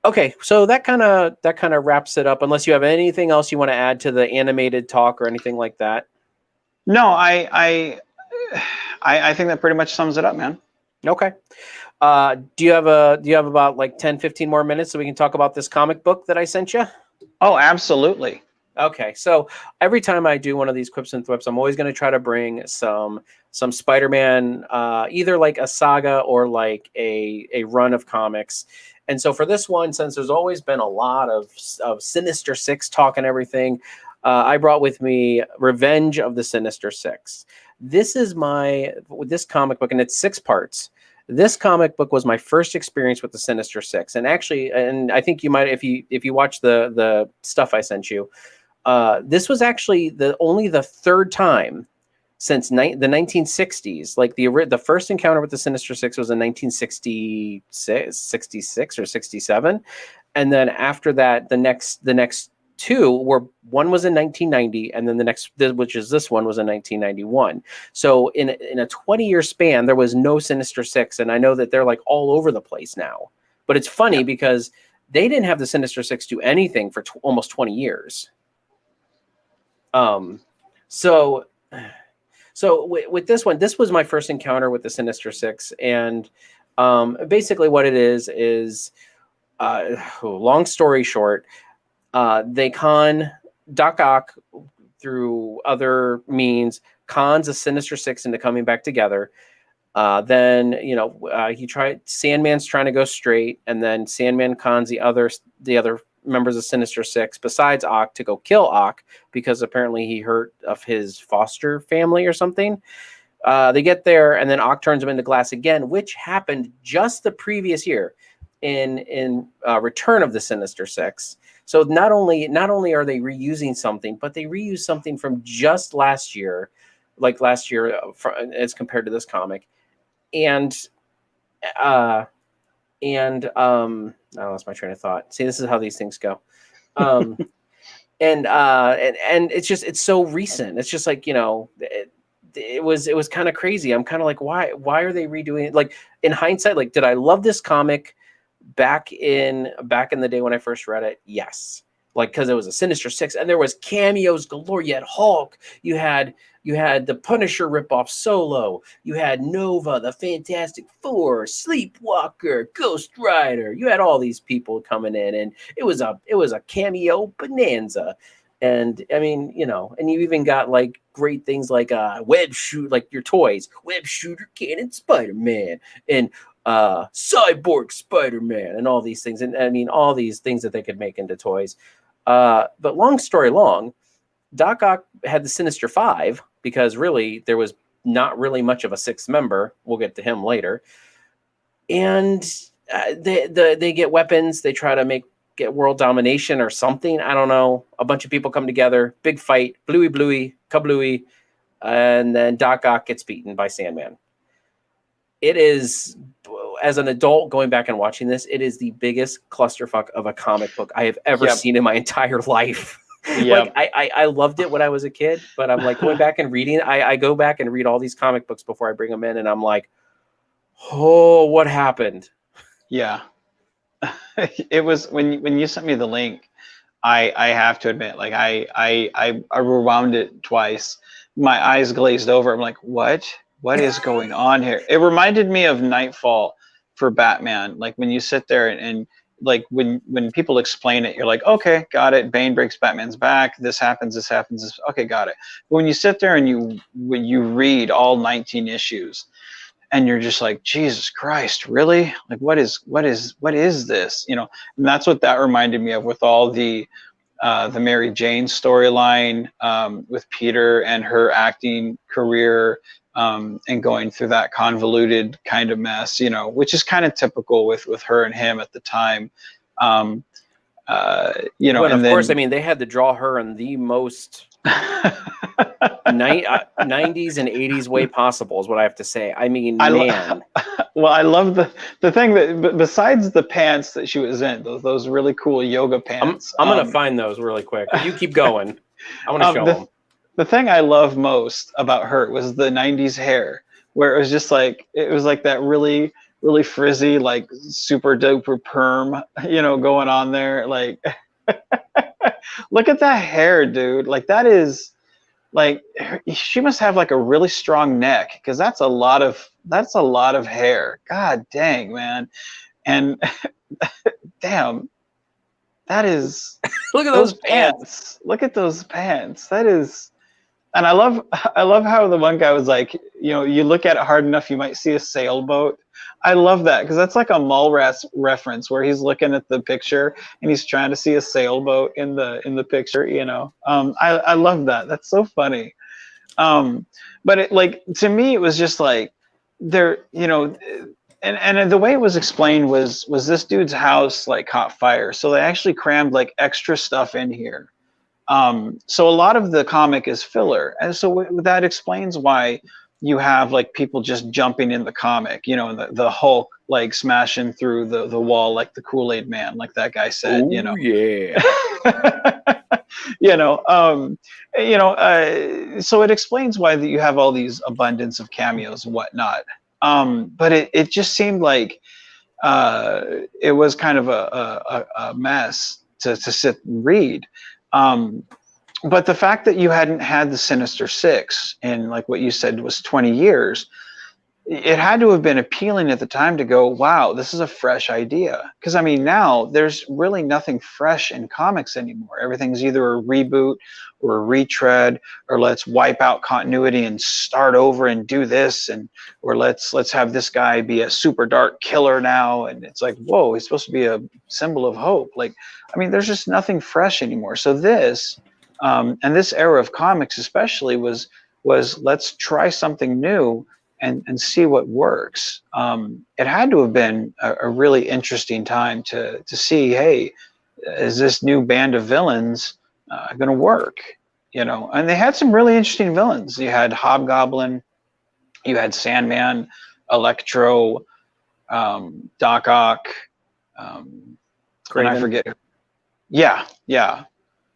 okay. So that kind of wraps it up, unless you have anything else you want to add to the animated talk or anything like that. No, I think that pretty much sums it up, man. Okay. Do you have about like 10, 15 more minutes so we can talk about this comic book that I sent you? Oh, absolutely. Okay. So every time I do one of these quips and thwips, I'm always going to try to bring some Spider-Man, either like a saga or like a run of comics. And so for this one, since there's always been a lot of Sinister Six talk and everything, I brought with me Revenge of the Sinister Six. This is this comic book, and it's 6 parts. This comic book was my first experience with the Sinister Six, and actually, and I think you might, if you watch the stuff I sent you, this was actually only the 3rd time since the 1960s. Like the first encounter with the Sinister Six was in 1966, 66 or 67, and then after that, the next 2 were, one was in 1990, and then the next, which is this one, was in 1991. So in a 20-year span, there was no Sinister Six, and I know that they're like all over the place now. But it's funny because they didn't have the Sinister Six do anything for almost 20 years. So with this one, this was my first encounter with the Sinister Six, and basically what it is long story short, they con Doc Ock through other means, cons a Sinister Six into coming back together. Then Sandman's trying to go straight, and then Sandman cons the other members of Sinister Six besides Ock to go kill Ock because apparently he heard of his foster family or something. They get there, and then Ock turns him into glass again, which happened just the previous year in Return of the Sinister Six. So not only are they reusing something, but they reuse something from just last year, as compared to this comic. And I lost my train of thought. See, this is how these things go. And it's so recent. It's just like, it was kind of crazy. I'm kind of like, why are they redoing it? Like, in hindsight, like, did I love this comic back in the day when I first read it? Yes. Like, because it was a Sinister Six, and there was cameos galore. You had Hulk, you had the Punisher ripoff Solo, you had Nova, the Fantastic Four, Sleepwalker, Ghost Rider. You had all these people coming in, and it was a cameo bonanza. And I mean, and you even got like great things like web shoot, like your toys, web shooter cannon Spider-Man, and Cyborg Spider-Man, and all these things. And I mean, all these things that they could make into toys. But long story long, Doc Ock had the Sinister Five because really there was not really much of a 6th member. We'll get to him later. And they get weapons. They try to get world domination or something. I don't know. A bunch of people come together, big fight, bluey, kablooey, and then Doc Ock gets beaten by Sandman. It is, as an adult going back and watching this, it is the biggest clusterfuck of a comic book I have ever seen in my entire life. Like, I loved it when I was a kid, but I'm like going back and reading. I go back and read all these comic books before I bring them in, and I'm like, oh, what happened? Yeah. It was when you sent me the link, I have to admit, like I rewound it twice. My eyes glazed over. I'm like, what is going on here? It reminded me of Nightfall for Batman. Like when you sit there and like when people explain it, you're like, okay, got it. Bane breaks Batman's back. This happens. Okay, got it. But when you sit there and when you read all 19 issues, and you're just like, Jesus Christ, really? Like, what is this? You know, and that's what that reminded me of with all the Mary Jane storyline, with Peter and her acting career, and going through that convoluted kind of mess, you know, which is kind of typical with her and him at the time. You know, But and of then, course, I mean, they had to draw her in the most 90s and 80s way possible is what I have to say. I mean, man. Well, I love the thing that besides the pants that she was in, those really cool yoga pants. I'm gonna find those really quick. You keep going. I want to show them. The thing I love most about her was the 90s hair, where it was just like, it was like that really, really frizzy, like super duper perm, you know, going on there. Like, look at that hair, dude. Like, that is like, she must have like a really strong neck, because that's a lot of hair. God dang, man. And damn, that is Look at those pants. Look at those pants. That is. And I love how the one guy was like, you know, you look at it hard enough, you might see a sailboat. I love that, because that's like a Mallrats reference, where he's looking at the picture and he's trying to see a sailboat in the picture. You know, I love that. That's so funny. But it, like, to me, it was just like, there, you know, and the way it was explained was this dude's house like caught fire, so they actually crammed like extra stuff in here. So a lot of the comic is filler, and so that explains why you have like people just jumping in the comic, you know, the Hulk like smashing through the wall like the Kool-Aid Man, like that guy said. Ooh, you know, yeah. So it explains why that you have all these abundance of cameos and whatnot. But it just seemed like it was kind of a mess to sit and read. But the fact that you hadn't had the Sinister Six in, like what you said, was 20 years, it had to have been appealing at the time to go, wow, this is a fresh idea. Because I mean, now there's really nothing fresh in comics anymore. Everything's either a reboot or a retread, or let's wipe out continuity and start over and do this, or let's have this guy be a super dark killer now. And it's like, whoa, he's supposed to be a symbol of hope. Like, I mean, there's just nothing fresh anymore. So this, and this era of comics especially, was let's try something new and see what works. It had to have been a really interesting time to see, hey, is this new band of villains going to work? You know, and they had some really interesting villains. You had Hobgoblin, you had Sandman, Electro, Doc Ock, and I forget. Yeah.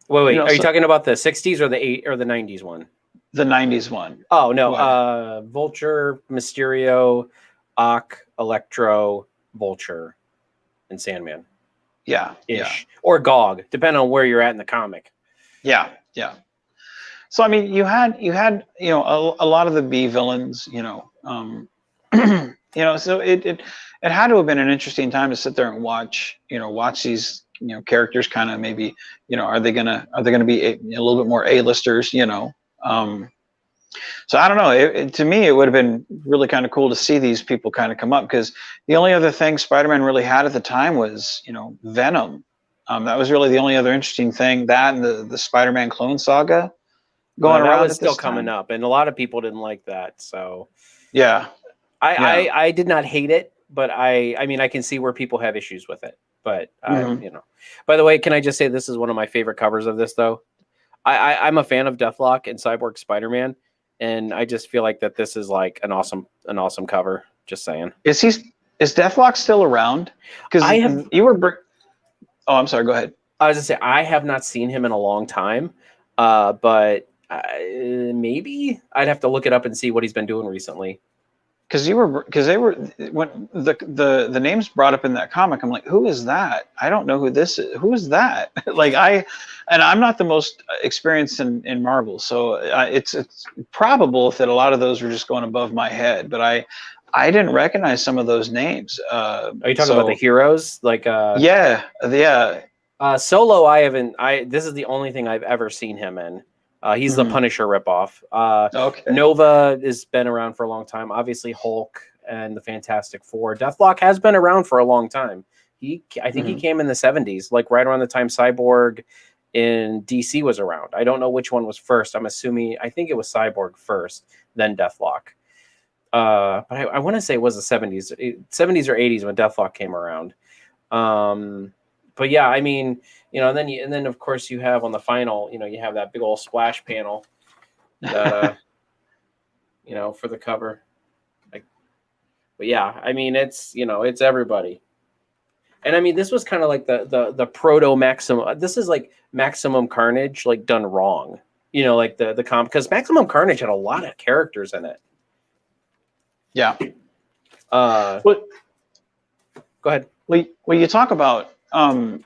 Wait. Are you talking about the 60s or the 90s one? The 90s one. Oh, no. Vulture, Mysterio, Ock, Electro, Vulture, and Sandman. Yeah. Or Gog, depending on where you're at in the comic. Yeah. So, I mean, you had you know, a lot of the B villains, you know, you know, so it had to have been an interesting time to sit there and watch these, you know, characters kind of maybe, you know, are they gonna be a little bit more A-listers, you know. So I don't know. To me, it would have been really kind of cool to see these people kind of come up, because the only other thing Spider-Man really had at the time was, you know, Venom. That was really the only other interesting thing. That and the Spider-Man clone saga going around. That was still coming up, and a lot of people didn't like that. So yeah, I did not hate it, but I mean, I can see where people have issues with it. But you know, by the way, can I just say this is one of my favorite covers of this, though. I'm a fan of Deathlock and Cyborg Spider-Man, and I just feel like that this is like an awesome cover. Just saying. Is Deathlock still around? Because Oh, I'm sorry. Go ahead. I was gonna say I have not seen him in a long time, but maybe I'd have to look it up and see what he's been doing recently. Because they were when the names brought up in that comic, I'm like, who is that? I don't know who this is. Who is that? Like I'm not the most experienced in Marvel, so it's probable that a lot of those were just going above my head. But I didn't recognize some of those names. Are you talking about the heroes? Like yeah. Solo, I haven't. This is the only thing I've ever seen him in. He's the Punisher ripoff. Okay. Nova has been around for a long time. Obviously, Hulk and the Fantastic Four. Deathlock has been around for a long time. I think he Mhm. came in the 70s, like right around the time Cyborg in DC was around. I don't know which one was first. I think it was Cyborg first, then Deathlock. But I want to say it was the 70s or 80s when Deathlock came around. But yeah, I mean, and then of course you have on the final, you have that big old splash panel that for the cover. But yeah, I mean, it's everybody. And I mean, this was kind of like the proto Maximum. This is like Maximum Carnage, like done wrong. Like the comp, because Maximum Carnage had a lot of characters in it. Yeah. Go ahead. Well, you talk about the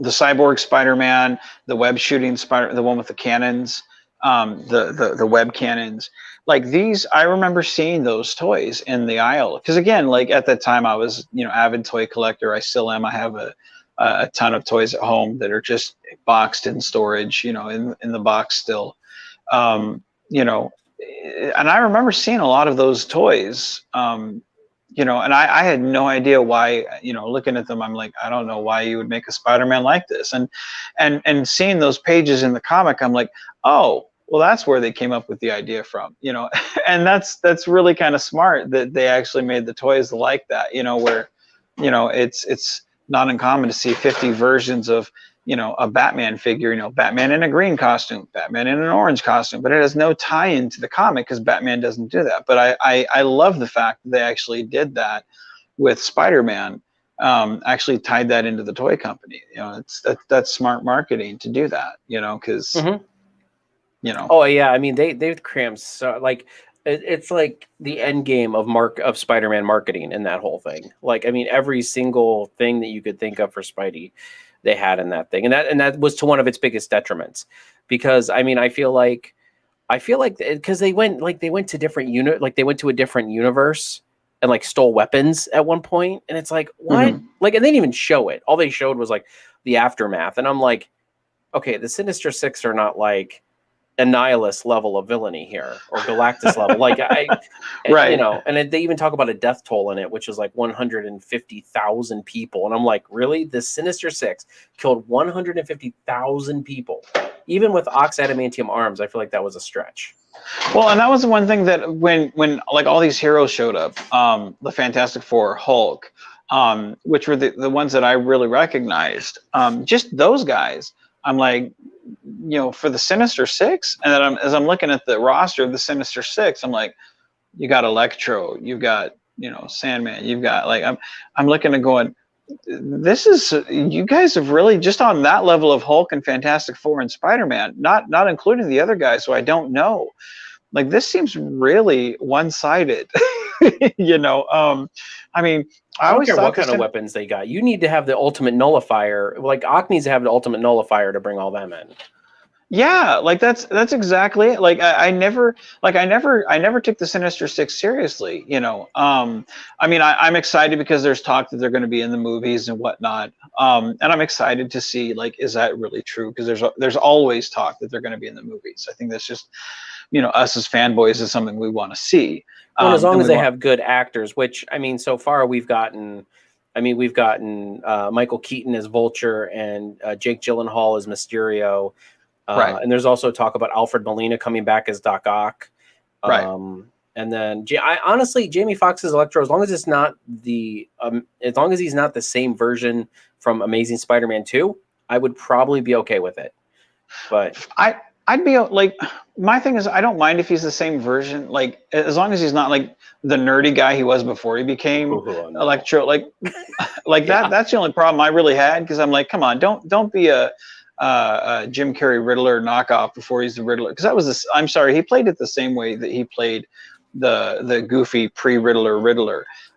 cyborg Spider-Man, the web shooting Spider, the one with the cannons, the web cannons. Like these, I remember seeing those toys in the aisle because again, like at that time, I was avid toy collector. I still am. I have a ton of toys at home that are just boxed in storage, in the box still. And I remember seeing a lot of those toys. And I had no idea why, looking at them, I'm like, I don't know why you would make a Spider-Man like this. And seeing those pages in the comic, I'm like, oh, well, that's where they came up with the idea from, and that's really kind of smart that they actually made the toys like that, where, it's not uncommon to see 50 versions of, a Batman figure, Batman in a green costume, Batman in an orange costume, but it has no tie-in to the comic because Batman doesn't do that. But I love the fact that they actually did that with Spider-Man, actually tied that into the toy company. That's smart marketing to do that, because, Oh yeah, I mean they've crammed so like it's like the end game of Spider-Man marketing in that whole thing. Like I mean every single thing that you could think of for Spidey they had in that thing, and that was to one of its biggest detriments, because I mean I feel like because they went to different they went to a different universe and like stole weapons at one point, and it's like what, like, and they didn't even show it. All they showed was like the aftermath, and I'm like, okay, the Sinister Six are not like Annihilus level of villainy here or Galactus level. Like Right. And they even talk about a death toll in it, which is like 150,000 people. And I'm like, really? The Sinister Six killed 150,000 people. Even with Ox adamantium arms, I feel like that was a stretch. Well, and that was the one thing that when like all these heroes showed up, the Fantastic Four, Hulk, which were the ones that I really recognized, just those guys, I'm like, for the Sinister Six, and then as I'm looking at the roster of the Sinister Six, I'm like, you got Electro, you've got Sandman, you've got like I'm looking and going, this is, you guys have really just on that level of Hulk and Fantastic Four and Spider-Man, not including the other guys who I don't know. Like this seems really one-sided. I mean, I don't care what kind of weapons they got. You need to have the ultimate nullifier. Like Ock needs to have the ultimate nullifier to bring all them in. Yeah, like that's exactly it. Like I never took the Sinister Six seriously. I mean, I'm excited because there's talk that they're going to be in the movies and whatnot. And I'm excited to see, like, is that really true? Because there's always talk that they're going to be in the movies. I think that's just, us as fanboys is something we want to see. Well, as long as they have good actors, which I mean, so far we've gotten Michael Keaton as Vulture and Jake Gyllenhaal as Mysterio. Right. And there's also talk about Alfred Molina coming back as Doc Ock. Right. And then honestly, Jamie Foxx's Electro, as long as he's not the same version from Amazing Spider-Man 2, I would probably be okay with it. But I'd be like, my thing is, I don't mind if he's the same version, like as long as he's not like the nerdy guy he was before he became Electro. Like yeah. That's the only problem I really had, because I'm like, come on, don't be a Jim Carrey Riddler knockoff before he's the Riddler, because that was I'm sorry, he played it the same way that he played the goofy pre-Riddler.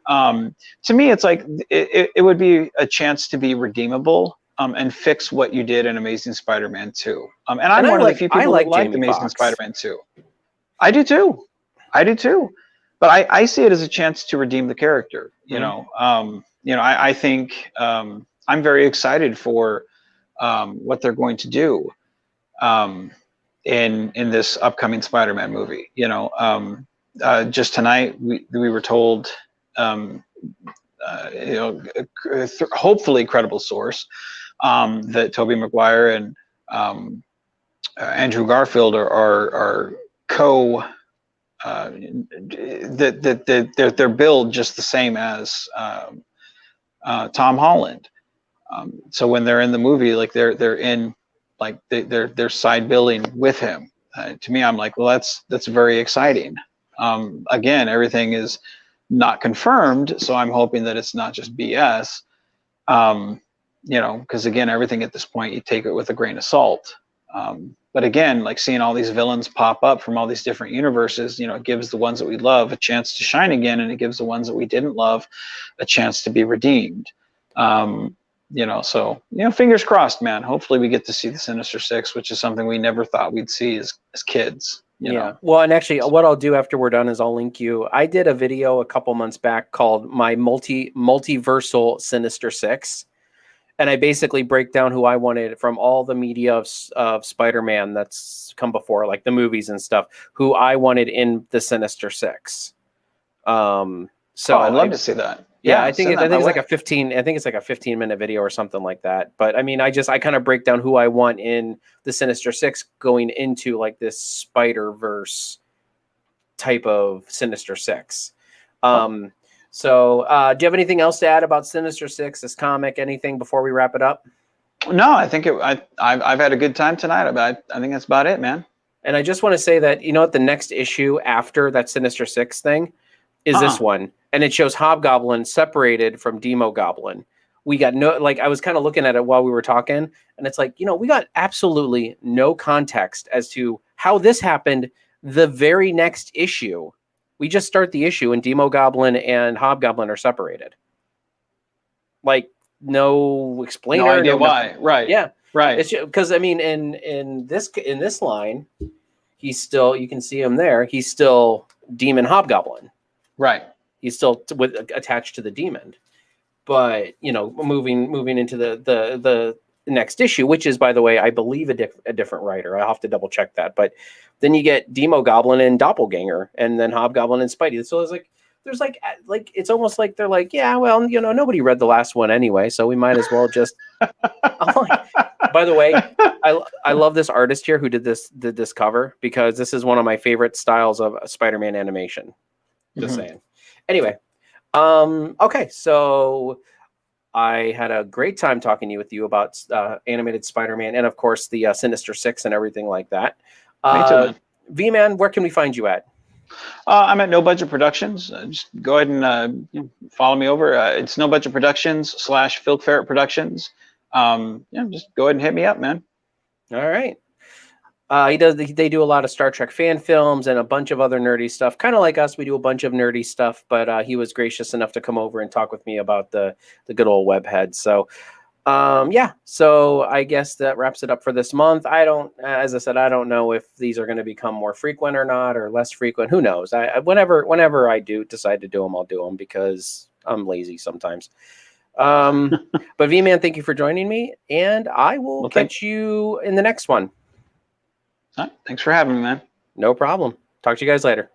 To me, it's like it would be a chance to be redeemable, and fix what you did in Amazing Spider-Man 2. And I'm one of the few people that liked Amazing Spider-Man 2. I do too. But I see it as a chance to redeem the character. I think I'm very excited for what they're going to do. in this upcoming Spider-Man movie. You know, just tonight we were told, you know, hopefully credible source, that Tobey Maguire and Andrew Garfield are co that they're billed just the same as Tom Holland. So when they're in the movie, like they're in, like they're side billing with him. To me, I'm like, well, that's very exciting. Again, everything is not confirmed, so I'm hoping that it's not just BS. You know, because again, everything at this point you take it with a grain of salt. But again, like seeing all these villains pop up from all these different universes, you know, it gives the ones that we love a chance to shine again, and it gives the ones that we didn't love a chance to be redeemed. You know, so, you know, fingers crossed, man. Hopefully we get to see the Sinister Six, which is something we never thought we'd see as kids. You know? Well, and actually what I'll do after we're done is I'll link you. I did a video a couple months back called my multiversal Sinister Six. And I basically break down who I wanted from all the media of Spider-Man that's come before, like the movies and stuff, who I wanted in the Sinister Six. So I'd love to see that. Yeah, I think it's like a 15-minute video or something like that. But I mean, I kind of break down who I want in the Sinister Six going into like this Spider-Verse type of Sinister Six. So do you have anything else to add about Sinister Six, this comic, anything before we wrap it up? No, I think I've had a good time tonight. I think that's about it, man. And I just want to say that, you know what, the next issue after that Sinister Six thing is this one. And it shows Hobgoblin separated from Demogoblin. We got no, like, I was kind of looking at it while we were talking, and it's like, you know, we got absolutely no context as to how this happened the very next issue. We just start the issue and Demogoblin and Hobgoblin are separated. Like, no explainer. No idea why. Right. Yeah. Right. It's because, I mean, in this line, he's still, you can see him there. He's still Demon Hobgoblin. Right. He's still attached to the demon. But, you know, moving into the next issue, which is, by the way, I believe a different writer. I'll have to double check that. But then you get Demogoblin and Doppelganger, and then Hobgoblin and Spidey. So there's like it's almost like they're like, yeah, well, you know, nobody read the last one anyway, so we might as well just. By the way, I love this artist here who did this cover, because this is one of my favorite styles of Spider-Man animation. Just saying. Anyway, okay, so I had a great time talking with you about animated Spider-Man, and of course the Sinister Six and everything like that. Me too, man. V-Man, where can we find you at? I'm at No Budget Productions. Just go ahead and follow me over. It's No Budget Productions / Phil Ferret Productions. Just go ahead and hit me up, man. All right. They do a lot of Star Trek fan films and a bunch of other nerdy stuff. Kind of like us, we do a bunch of nerdy stuff, but he was gracious enough to come over and talk with me about the good old webhead. So, so I guess that wraps it up for this month. As I said, I don't know if these are going to become more frequent or not, or less frequent. Who knows? Whenever I decide to do them, I'll do them, because I'm lazy sometimes. But V-Man, thank you for joining me, and I will catch you in the next one. Thanks for having me, man. No problem. Talk to you guys later.